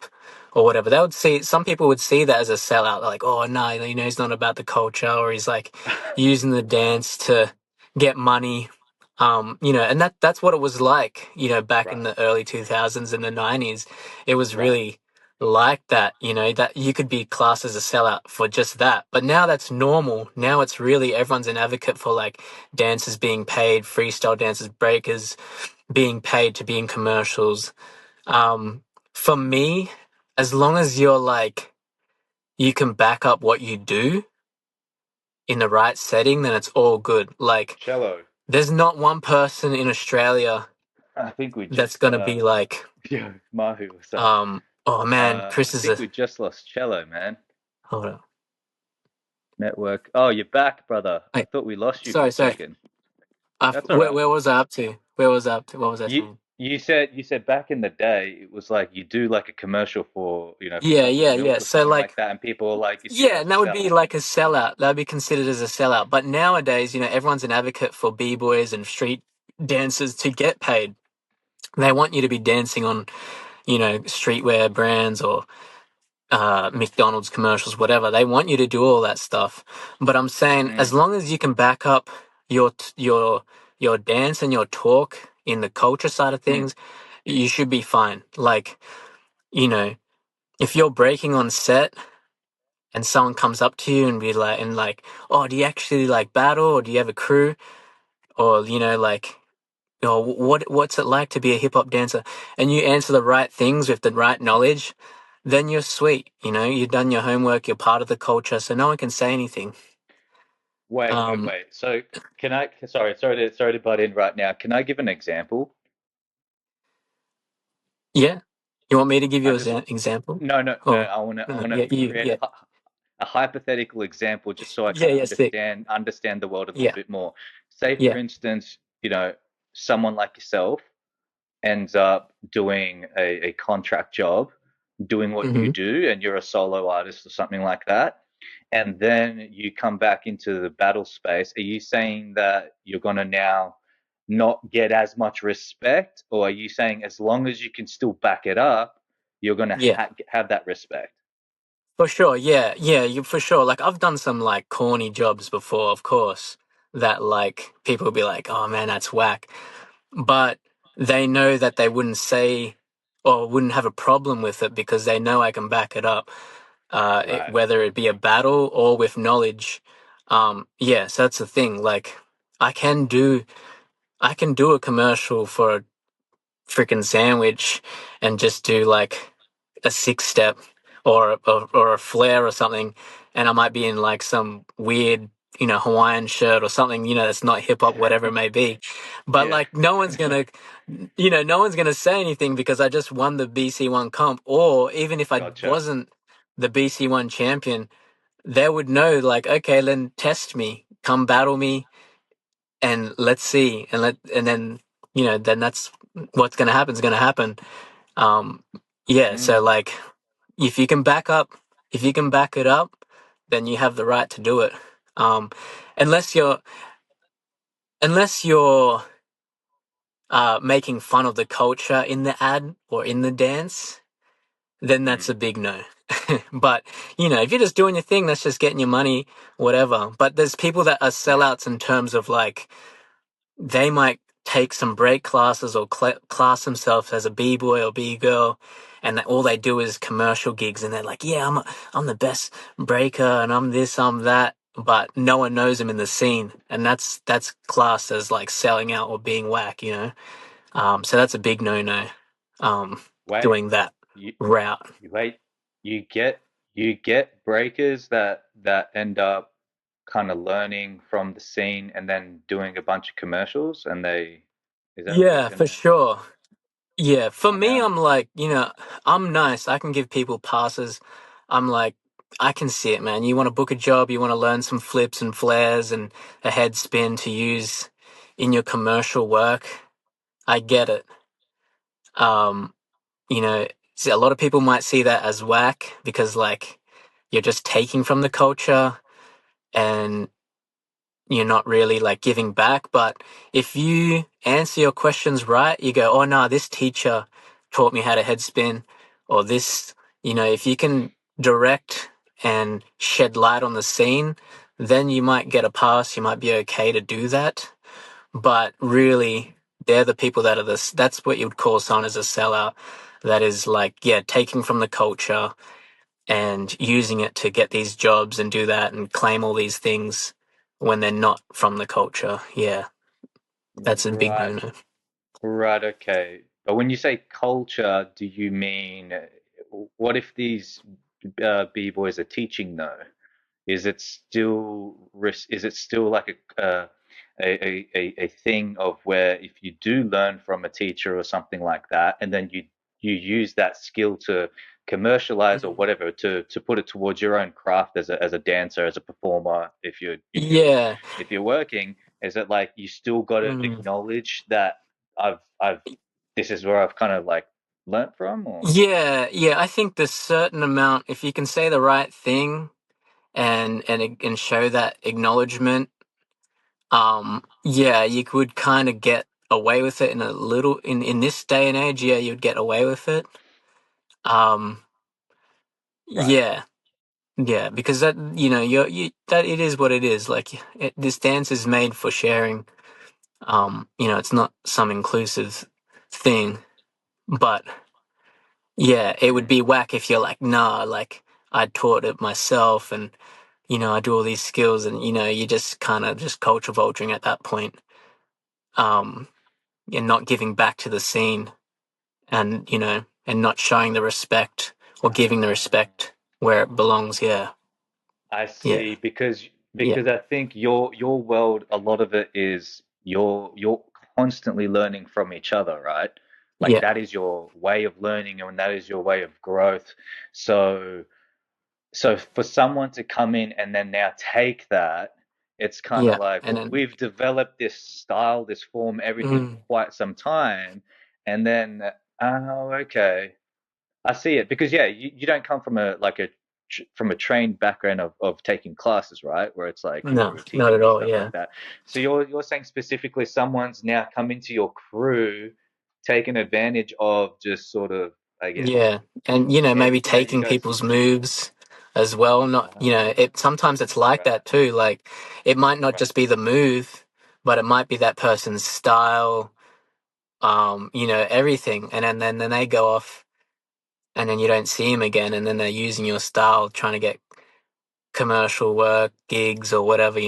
or whatever. They would see some people would see that as a sellout. They're like, oh no, you know, he's not about the culture or he's like using the dance to get money. You know, and that's what it was like, you know, back in Right. the early 2000s and the 90s. It was Right. really like that, you know, that you could be classed as a sellout for just that. But now that's normal. Now it's really everyone's an advocate for like dancers being paid, freestyle dancers, breakers being paid to be in commercials. Um, for me, as long as you're like, you can back up what you do in the right setting, then it's all good. Like, Cello. there's not one person in Australia I think we that's just going to be like, yeah, Mahu, what's up? oh man, Chris I is think a, we just lost Cello, man. hold on. Network. Oh, you're back, brother. I Wait, thought we lost you for sorry, a sorry. second. That's all right. Where was I up to? Where was I up to? What was I You saying? you said back in the day it was like you do like a commercial for Yeah, chocolate yeah, yeah. milk or So something like like, that, and people were like, you see it yeah, as and a that would be sellout. like a sellout. That would be considered as a sellout. But nowadays, you know, everyone's an advocate for b-boys and street dancers to get paid. They want you to be dancing on, you know, streetwear brands or McDonald's commercials, whatever. They want you to do all that stuff. But I'm saying, as Mm, long as you can back up your dance and your talk in the culture side of mm, things, you should be fine. Like, you know, if you're breaking on set and someone comes up to you and be like, oh, do you actually like battle, or do you have a crew, or like, what's it like to be a hip hop dancer, and you answer the right things with the right knowledge, then you're sweet. You've done your homework, you're part of the culture, so no one can say anything. Wait, wait, Um, wait. So can I? Sorry to butt in right now. Can I give an example? yeah, you want me to give I you just an example? no, no, no. Oh, I no, want to yeah, create a hypothetical example just so I yeah, kind of yeah, sick, understand the world a little yeah, bit more. Say, for yeah, instance, someone like yourself ends up doing a contract job, doing what you hmm do, and you're a solo artist or something like that, and then you come back into the battle space. Are you saying that you're going to now not get as much respect, or are you saying as long as you can still back it up, you're going to yeah. have that respect? For sure, yeah, yeah, you for sure. Like I've done some like corny jobs before, of course, that like people will be like, "Oh man, that's whack," but they know that they wouldn't say or wouldn't have a problem with it because they know I can back it up, Right. whether it be a battle or with knowledge. Yeah, so that's the thing. Like, I can do I can do a commercial for a freaking sandwich and just do like a six step or a flare or something, and I might be in like some weird Hawaiian shirt or something that's not hip hop, whatever it may be, but Yeah. like no one's gonna say anything because I just won the BC1 comp, or even if I Gotcha. wasn't the BC1 champion, they would know, like, okay, then test me, come battle me, and let's see, and then then that's what's gonna happen is gonna happen. um, yeah, so Mm, like if you can back up, if you can back it up, then you have the right to do it. Um, unless you're making fun of the culture in the ad or in the dance, then that's mm, a big no. But if you're just doing your thing, that's just getting your money, whatever. But there's people that are yeah. sellouts in terms of like they might take some break classes or class themselves as a b-boy or b-girl, and all they do is commercial gigs, and they're like, yeah, I'm the best breaker, and I'm this, I'm that, but no one knows them in the scene, and that's classed as like selling out or being whack. So that's a big no-no. um Wait. Doing that You route. wait. You get breakers that end up kind of learning from the scene and then doing a bunch of commercials, and they is that what you're Yeah, for gonna sure. Yeah, for point me, out? I'm like, I'm nice. I can give people passes. I'm like, I can see it, man. You want to book a job, you want to learn some flips and flares and a head spin to use in your commercial work. I get it. Um, see, a lot of people might see that as whack because, like, you're just taking from the culture and you're not really like giving back. But if you answer your questions right, you go, oh no, this teacher taught me how to head spin, or this, if you can direct and shed light on the scene, then you might get a pass. You might be okay to do that. But really, they're the people that are this. That's what you would call someone as a sellout. That is like, yeah, taking from the culture and using it to get these jobs and do that and claim all these things when they're not from the culture. Yeah, that's a big Right. no-no. Right, okay. But when you say culture, do you mean what if these b-boys are teaching though? Is it still like a thing of where if you do learn from a teacher or something like that, and then you use that skill to commercialize or Mhm. whatever to put it towards your own craft as a dancer, as a performer, Yeah. if you're working, is it like you still got to Mm. acknowledge that I've this is where I've kind of like learnt from, or Yeah, yeah. I think there's certain amount if you can say the right thing and show that acknowledgement. Yeah, you could kind of get away with it in a little in this day and age. Yeah, you'd get away with it. Um, right? yeah. Yeah, because that that it is what it is. Like this dance is made for sharing. It's not some inclusive thing. But yeah, it would be whack if you're like, nah, like I taught it myself and I do all these skills and you just kind of just culture vulturing at that point. Um, you're not giving back to the scene and and not showing the respect or giving the Uh, respect where it belongs. Yeah. I Yeah. see, because Yeah. I think your world, a lot of it is you're constantly learning from each other, right? Like Yeah. that is your way of learning and that is your way of growth. So for someone to come in and then now take that, it's kind of Yeah. like, And well, then we've developed this style, this form, everything for mm, quite some time, and then oh, okay. I see it because yeah, you don't come from a trained background of taking classes, right? Where it's like no, you're not teaching at me all. stuff Yeah. like that. So you're saying specifically someone's now come into your crew, taken advantage of just sort of, I guess, Yeah, and maybe everything that you taking guys people's moves as well. Not, it sometimes it's like right, that too. Like it might not right, just be the move, but it might be that person's style, everything. And then they go off and then you don't see him again and then they're using your style trying to get commercial work, gigs or whatever,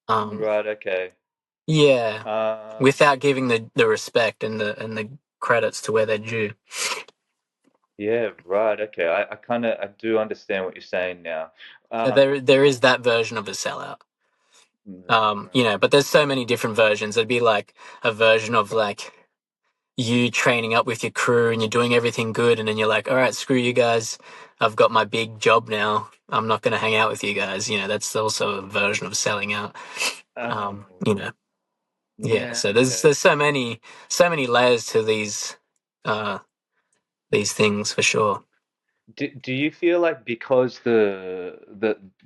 Um, right, okay. yeah, Um, without giving the respect and the credits to where they're due. yeah, right, okay. I kind of I do understand what you're saying now. So Um, there is that version of a sellout. right, But there's so many different versions. It'd be like a version of like you training up with your crew and you're doing everything good, and then you're like, all right, screw you guys. I've got my big job now. I'm not going to hang out with you guys. That's also a version of selling out. Um, oh, you know, yeah. yeah, So okay. there's so many layers to uh these things for sure. Do you feel like because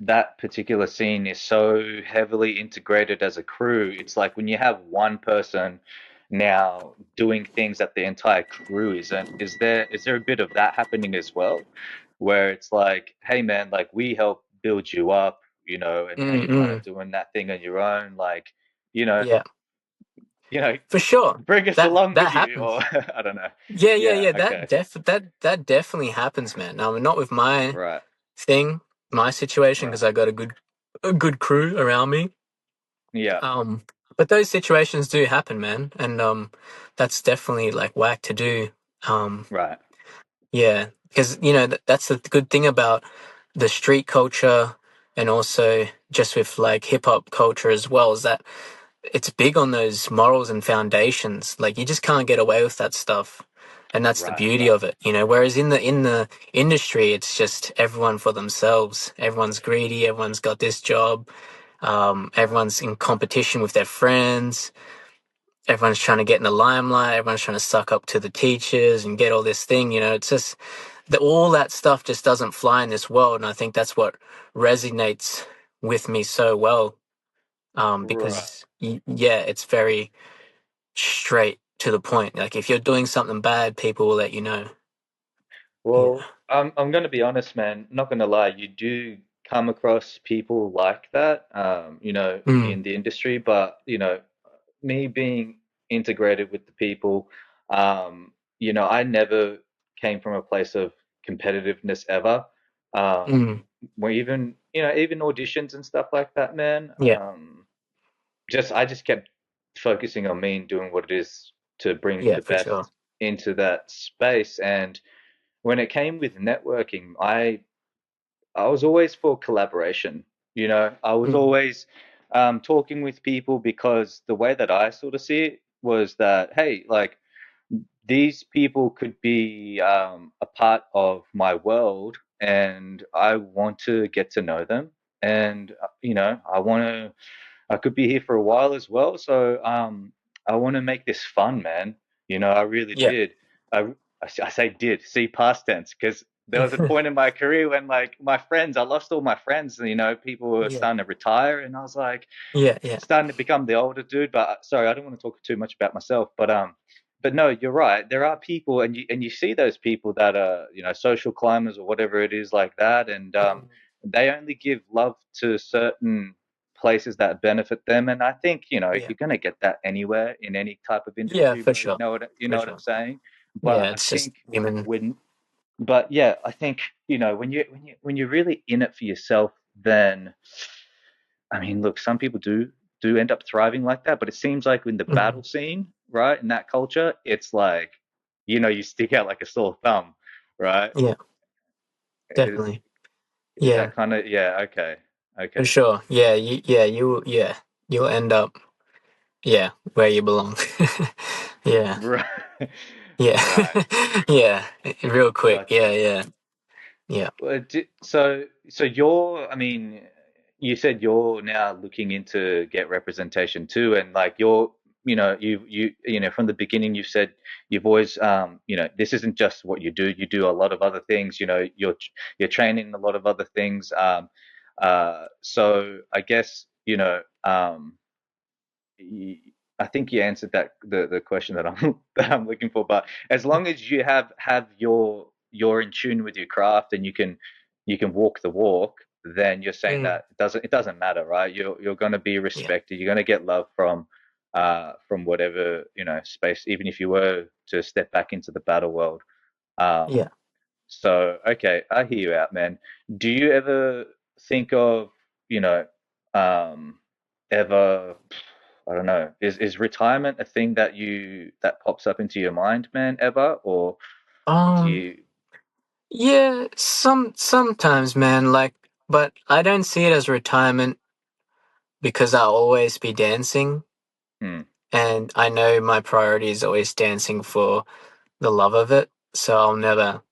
that particular scene is so heavily integrated as a crew, it's like when you have one person now doing things that the entire crew isn't, is there a bit of that happening as well? Where it's like, hey man, like we help build you up, and now you're kind of Mm-mm. doing that thing on your own, like, you know, Yeah, you know, for sure. bring us That along with that you, or happens. I don't know. Yeah, yeah, Yeah, yeah. okay. That definitely happens, man. Not with my Right. thing, my situation, because Right. I got a good crew around me. Yeah. Um, but those situations do happen, man, and that's definitely like whack to do. Um, Right. yeah, because that's the good thing about the street culture, and also just with like hip hop culture as well, is that it's big on those morals and foundations. Like you just can't get away with that stuff. And that's the Right. beauty of it, Whereas in the industry, it's just everyone for themselves. Everyone's greedy. Everyone's got this job. Right. Everyone's in competition with their friends. Everyone's trying to get in the limelight. Everyone's trying to suck up to the teachers and get all this thing. It's just all that stuff just doesn't fly in this world. And I think that's what resonates with me so well. Right. Because yeah, it's very straight to the point. Like if you're doing something bad, people will let you know. Yeah. Well, I'm gonna be honest, man. Not gonna lie, you do come across people like that, Mm, in the industry. But me being integrated with the people, I never came from a place of competitiveness ever. mm, Where even auditions and stuff like that, man. yeah. I just kept focusing on me and doing what it is to bring Yeah, the for sure. best into that space. And when it came with networking, I was always for collaboration. I was Mm, always talking with people because the way that I sort of see it was that, hey, like these people could be a part of my world, and I want to get to know them, and I could be here for a while as well. So I want to make this fun, man. I really yeah. did. I say did, see past tense, because there was a point in my career when like my friends, I lost all my friends. People were Yeah. starting to retire, and I was like Yeah. Yeah. starting to become the older dude. But sorry, I don't want to talk too much about myself. But no, you're right. There are people, and you see those people that are social climbers or whatever it is like that, and Mm, they only give love to certain places that benefit them. And I think yeah. you're going to get that anywhere in any type of Yeah, industry, for bro. You sure. know what you For know what I'm sure. saying? But Yeah, I it's just think human. when but yeah, I think, when you're really in it for yourself, then I mean, look, some people do end up thriving like that, but it seems like in the battle Mhm. scene, right, in that culture, it's like, you stick out like a sore thumb, right? Yeah, Is, definitely. is Yeah, that kind of, yeah, okay, for okay. sure. Yeah, you'll end up, yeah, where you belong. Yeah, Right. yeah, Right. yeah. Real quick. Yeah, Gotcha. yeah, yeah. So I mean, you said you're now looking into get representation too, and like from the beginning, you've said you've always, this isn't just what you do. You do a lot of other things. You're training in a lot of other things. So I guess, I think you answered the question that I'm that I'm looking for. But as long as you have you're in tune with your craft and you can walk the walk, then you're saying Mm, that it doesn't matter, right? You're going to be yeah, respected. You're going to get love from whatever space, even if you were to step back into the battle world. Um, yeah. so, okay, I hear you out, man. Do you ever think of, you know, um, ever, I don't know, is retirement a thing that pops up into your mind, man, ever? Or do Um, you, yeah. Sometimes, man. Like, but I don't see it as retirement because I'll always be dancing, hmm, and I know my priority is always dancing for the love of it. So I'll never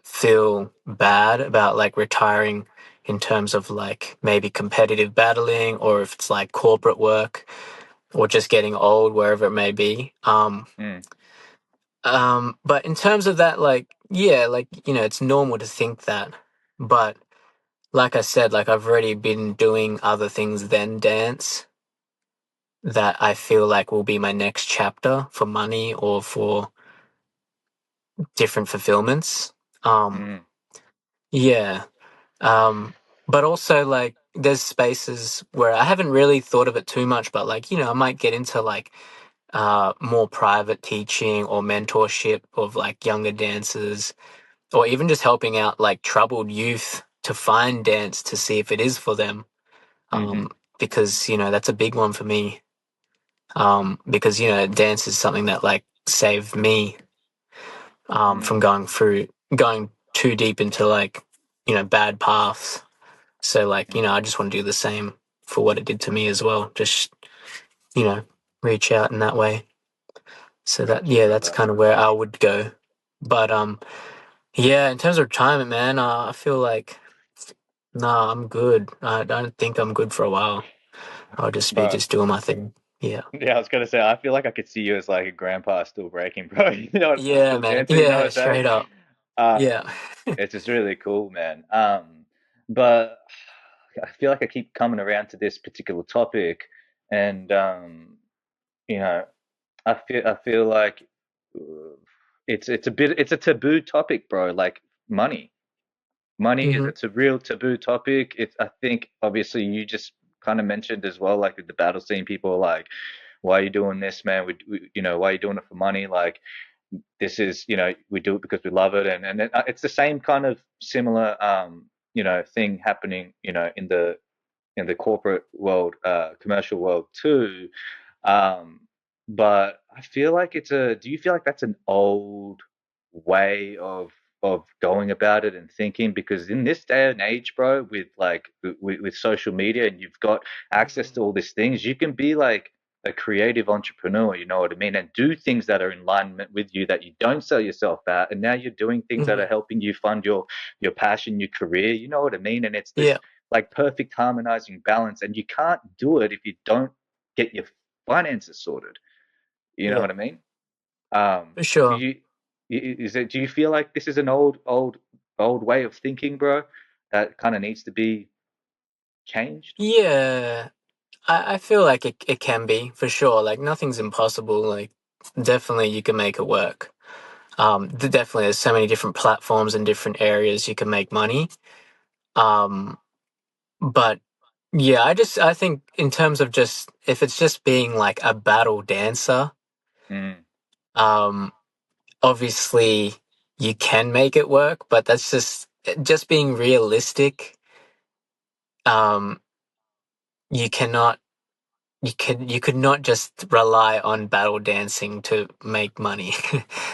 feel bad about like retiring in terms of like maybe competitive battling or if it's like corporate work or just getting old wherever it may be. hmm, But in terms of that, like, yeah, like, it's normal to think that. But like I said, like I've already been doing other things than dance that I feel like will be my next chapter for money or for different fulfillments. Um, hmm, yeah. Um, but also like there's spaces where I haven't really thought of it too much, but like, I might get into like more private teaching or mentorship of like younger dancers or even just helping out like troubled youth to find dance to see if it is for them. hmm, Because, that's a big one for me. Because, dance is something that like saved me from hmm, going too deep into like, bad paths. So like, hmm. I just want to do the same for what it did to me as well. Just, you know, reach out in that way. So that Gotcha, yeah, that's brother. kind of where I would go. But yeah, in terms of retirement, man, I feel like nah, I'm good. I don't think I'm good for a while. I'll just be Bro, just doing my thing. Yeah. yeah, I was gonna say, I feel like I could see you as like a grandpa still breaking, bro. Yeah, Still man. dancing, you know what Yeah, I'm saying? straight up. Yeah. It's just really cool, man. But I feel like I keep coming around to this particular topic, and you know, I feel like it's a taboo topic, bro. Like money. Money is Hmm. it's a real taboo topic. It's I think obviously you just kind of mentioned as well, like with the battle scene, people are like, "Why are you doing this, man? Why are you doing it for money? Like, this is, we do it because we love it," and it's the same kind of similar, thing happening, in the corporate world, commercial world too. Um, but I feel like do you feel like that's an old way of going about it and thinking? Because in this day and age, bro, with like with social media, and you've got access to all these things, you can be like a creative entrepreneur, you know what I mean, and do things that are in alignment with you that you don't sell yourself out, and now you're doing things that are Hmm. helping you fund your passion, your career, you know what I mean, and it's this Yeah. like perfect harmonizing balance, and you can't do it if you don't get your finances sorted. You know Yeah. what I mean? For Do sure. you do you feel like this is an old way of thinking, bro, that kind of needs to be changed? Yeah. I feel like it can be for sure. Like nothing's impossible. Like definitely you can make it work. Definitely there's so many different platforms and different areas you can make money. Um, but yeah, I think in terms of just if it's just being like a battle dancer, Mm, um, obviously you can make it work, but that's just being realistic. Um, you cannot you could not just rely on battle dancing to make money.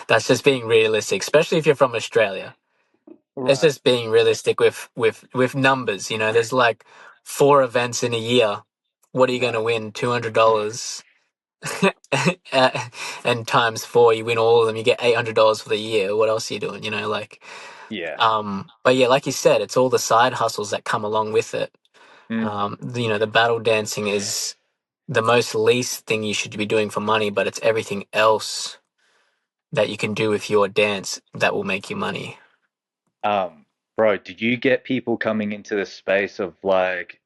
That's just being realistic, especially if you're from Australia. It's Right. just being realistic with numbers. You know, there's like 4 events in a year. What are you going to Right. win? $200, and times four, you win all of them. You get $800 for the year. What else are you doing? You know, like, Yeah. but yeah, like you said, it's all the side hustles that come along with it. Mm. You know, the battle dancing is the most least thing you should be doing for money, but it's everything else that you can do with your dance that will make you money. Um, Bro, did you get people coming into the space of like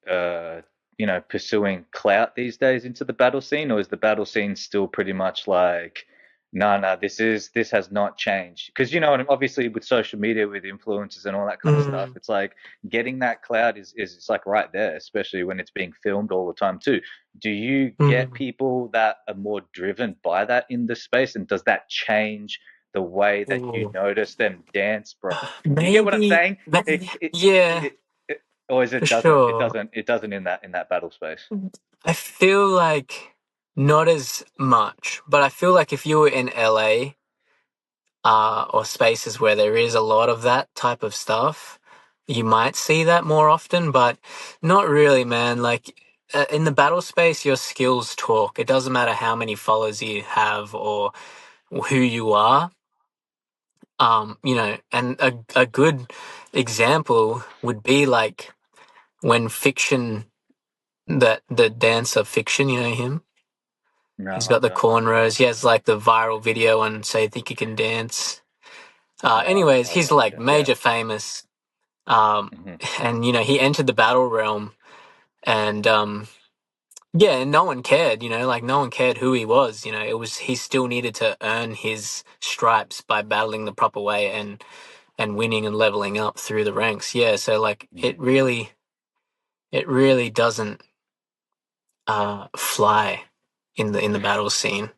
pursuing clout these days into the battle scene, or is the battle scene still pretty much like, no, no, this has not changed? Because obviously with social media, with influencers and all that kind of stuff, Mm, it's like getting that clout is it's like right there, especially when it's being filmed all the time too. Do you get mm. people that are more driven by that in the space, and does that change the way that you Ooh. notice them dance, bro? Do you get what I'm Maybe, saying? maybe, yeah, Or is it for doesn't? It sure. doesn't. It doesn't in that battle space. I feel like not as much, but I feel like if you were in LA, or spaces where there is a lot of that type of stuff, you might see that more often, but not really, man. Like, in the battle space, your skills talk. It doesn't matter how many followers you have or who you are. You know, and a good example would be like when Fiction, that the dancer Fiction, you know him. No, He's I got the don't. cornrows. He has like the viral video on "Say Think You Can Dance." No, Anyways, I he's don't. like Okay, yeah. major famous. Um, Hmm. and you know, he entered the battle realm, and yeah, and no one cared. You know, like no one cared who he was. You know, it was he still needed to earn his stripes by battling the proper way and winning and leveling up through the ranks. Yeah, so like Hmm. it really doesn't fly in the battle scene.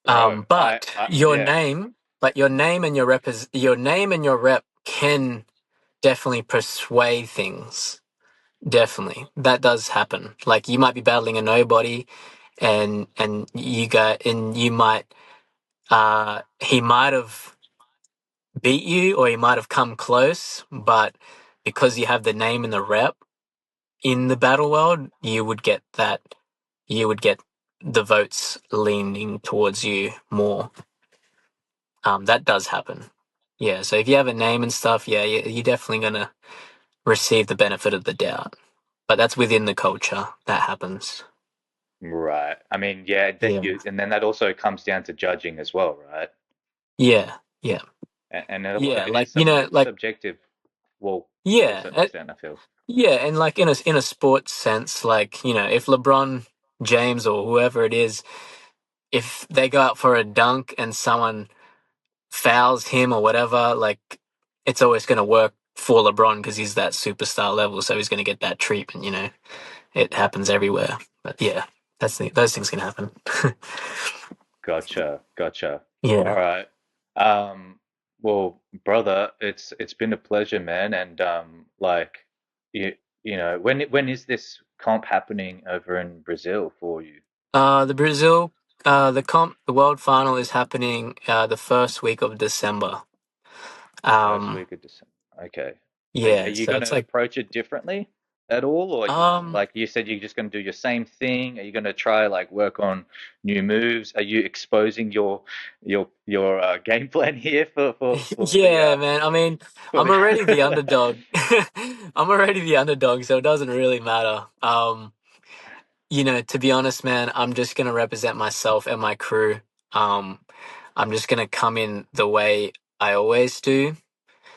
Bro, But yeah. your name and your name and your rep can definitely persuade things. Definitely, that does happen. Like you might be battling a nobody, and you might he might have beat you or he might have come close, but because you have the name and the rep in the battle world, you would get the votes leaning towards you more. That does happen. Yeah, so if you have a name and stuff, yeah, you're definitely gonna receive the benefit of the doubt. But that's within the culture that happens. Right. I mean, yeah. Then Yeah. and then that also comes down to judging as well, right? Yeah, yeah, And a lot of yeah. it Like is you know, like subjective. Well, to a yeah, certain extent, I feel. yeah, and like in a sports sense, like you know, if LeBron James or whoever it is, if they go out for a dunk and someone fouls him or whatever, like it's always going to work for LeBron because he's that superstar level, so he's going to get that treatment. You know, it happens everywhere. But yeah, those things can happen. Gotcha, gotcha. All Yeah. right. Well, brother, it's been a pleasure, man. And like when is this comp happening over in Brazil for you? The Brazil, the world final is happening the first week of December. First Um, week of December. Okay. Are yeah, you so going it's to like, approach it differently at all, or um, like you said, you're just going to do your same thing? Are you going to try like work on new moves? Are you exposing your game plan here yeah, man. I mean, for I'm already the the underdog. I'm already the underdog, so it doesn't really matter. You know, to be honest, man, I'm just gonna represent myself and my crew. Um, I'm just gonna come in the way I always do.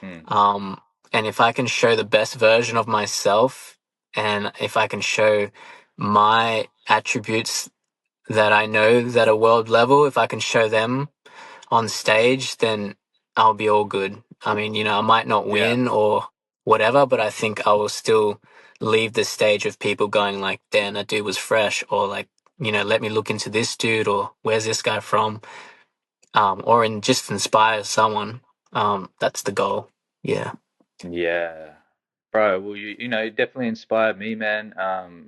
Hmm, Um, and if I can show the best version of myself, and if I can show my attributes that I know that are world level, if I can show them on stage, then I'll be all good. I mean, you know, I might not yeah. win or whatever, but I think I will still leave the stage of people going like, damn, that dude was fresh, or like, you know, let me look into this dude, or where's this guy from? or just inspire someone. That's the goal. Yeah, Yeah. Bro, well, you know, you definitely inspired me, man.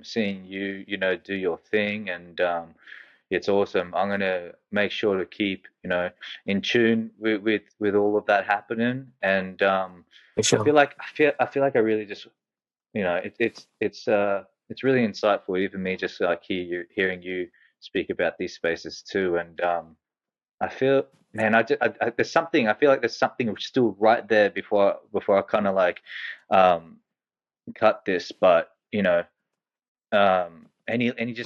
Seeing you, you know, do your thing, and it's awesome. I'm gonna make sure to keep, you know, in tune with all of that happening, and for sure. I feel like I really just, you know, it's really insightful, even me just like hearing you speak about these spaces too, and I feel, man, there's something. I feel like there's something still right there before I kind of like um, cut this. But you know,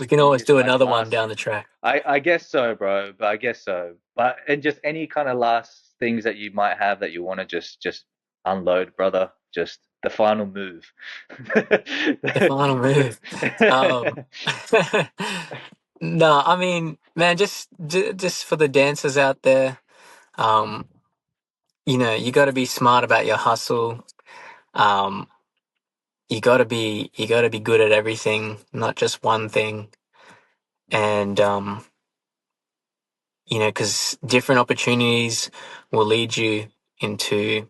We can any always just do like another one last. down the track. I guess so, bro. But I guess so. But and just any kind of last things that you might have that you want to just unload, brother. Just the final move. The final move. Um, no, I mean, man, just for the dancers out there, um, you got to be smart about your hustle. Um, you got to be good at everything, not just one thing. And because different opportunities will lead you into,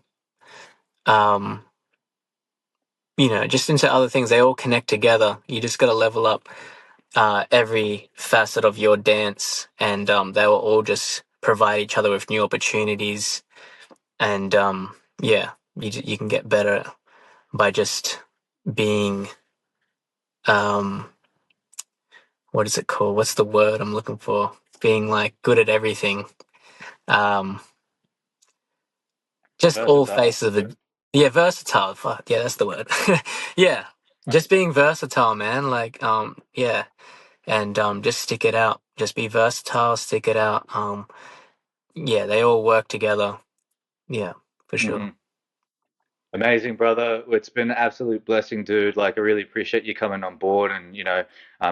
um, just into other things. They all connect together. You just got to level up every facet of your dance, and they will all just provide each other with new opportunities. And yeah, you can get better by just being, um, what is it called? What's the word I'm looking for? Being like good at everything. Um, just all Versatile. faces of it. Yeah, versatile. Fuck, yeah, that's the word. Yeah, just being versatile, man. Like, yeah, and just stick it out. Just be versatile, stick it out. Yeah, they all work together. Yeah, for sure. Hmm. Amazing, brother. It's been an absolute blessing, dude. Like, I really appreciate you coming on board and, you know,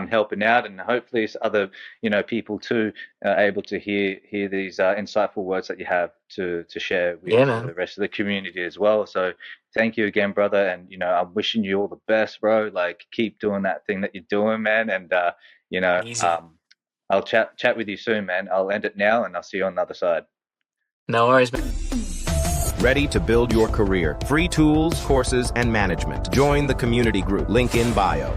helping out, and hopefully other, you know, people too are able to hear these insightful words that you have to share with Yeah, the man. rest of the community as well. So, thank you again, brother. And, you know, I'm wishing you all the best, bro. Like, keep doing that thing that you're doing, man. And, you know, Easy. I'll chat with you soon, man. I'll end it now, and I'll see you on the other side. No worries, man. Ready to build your career. Free tools, courses, and management. Join the community group. Link in bio.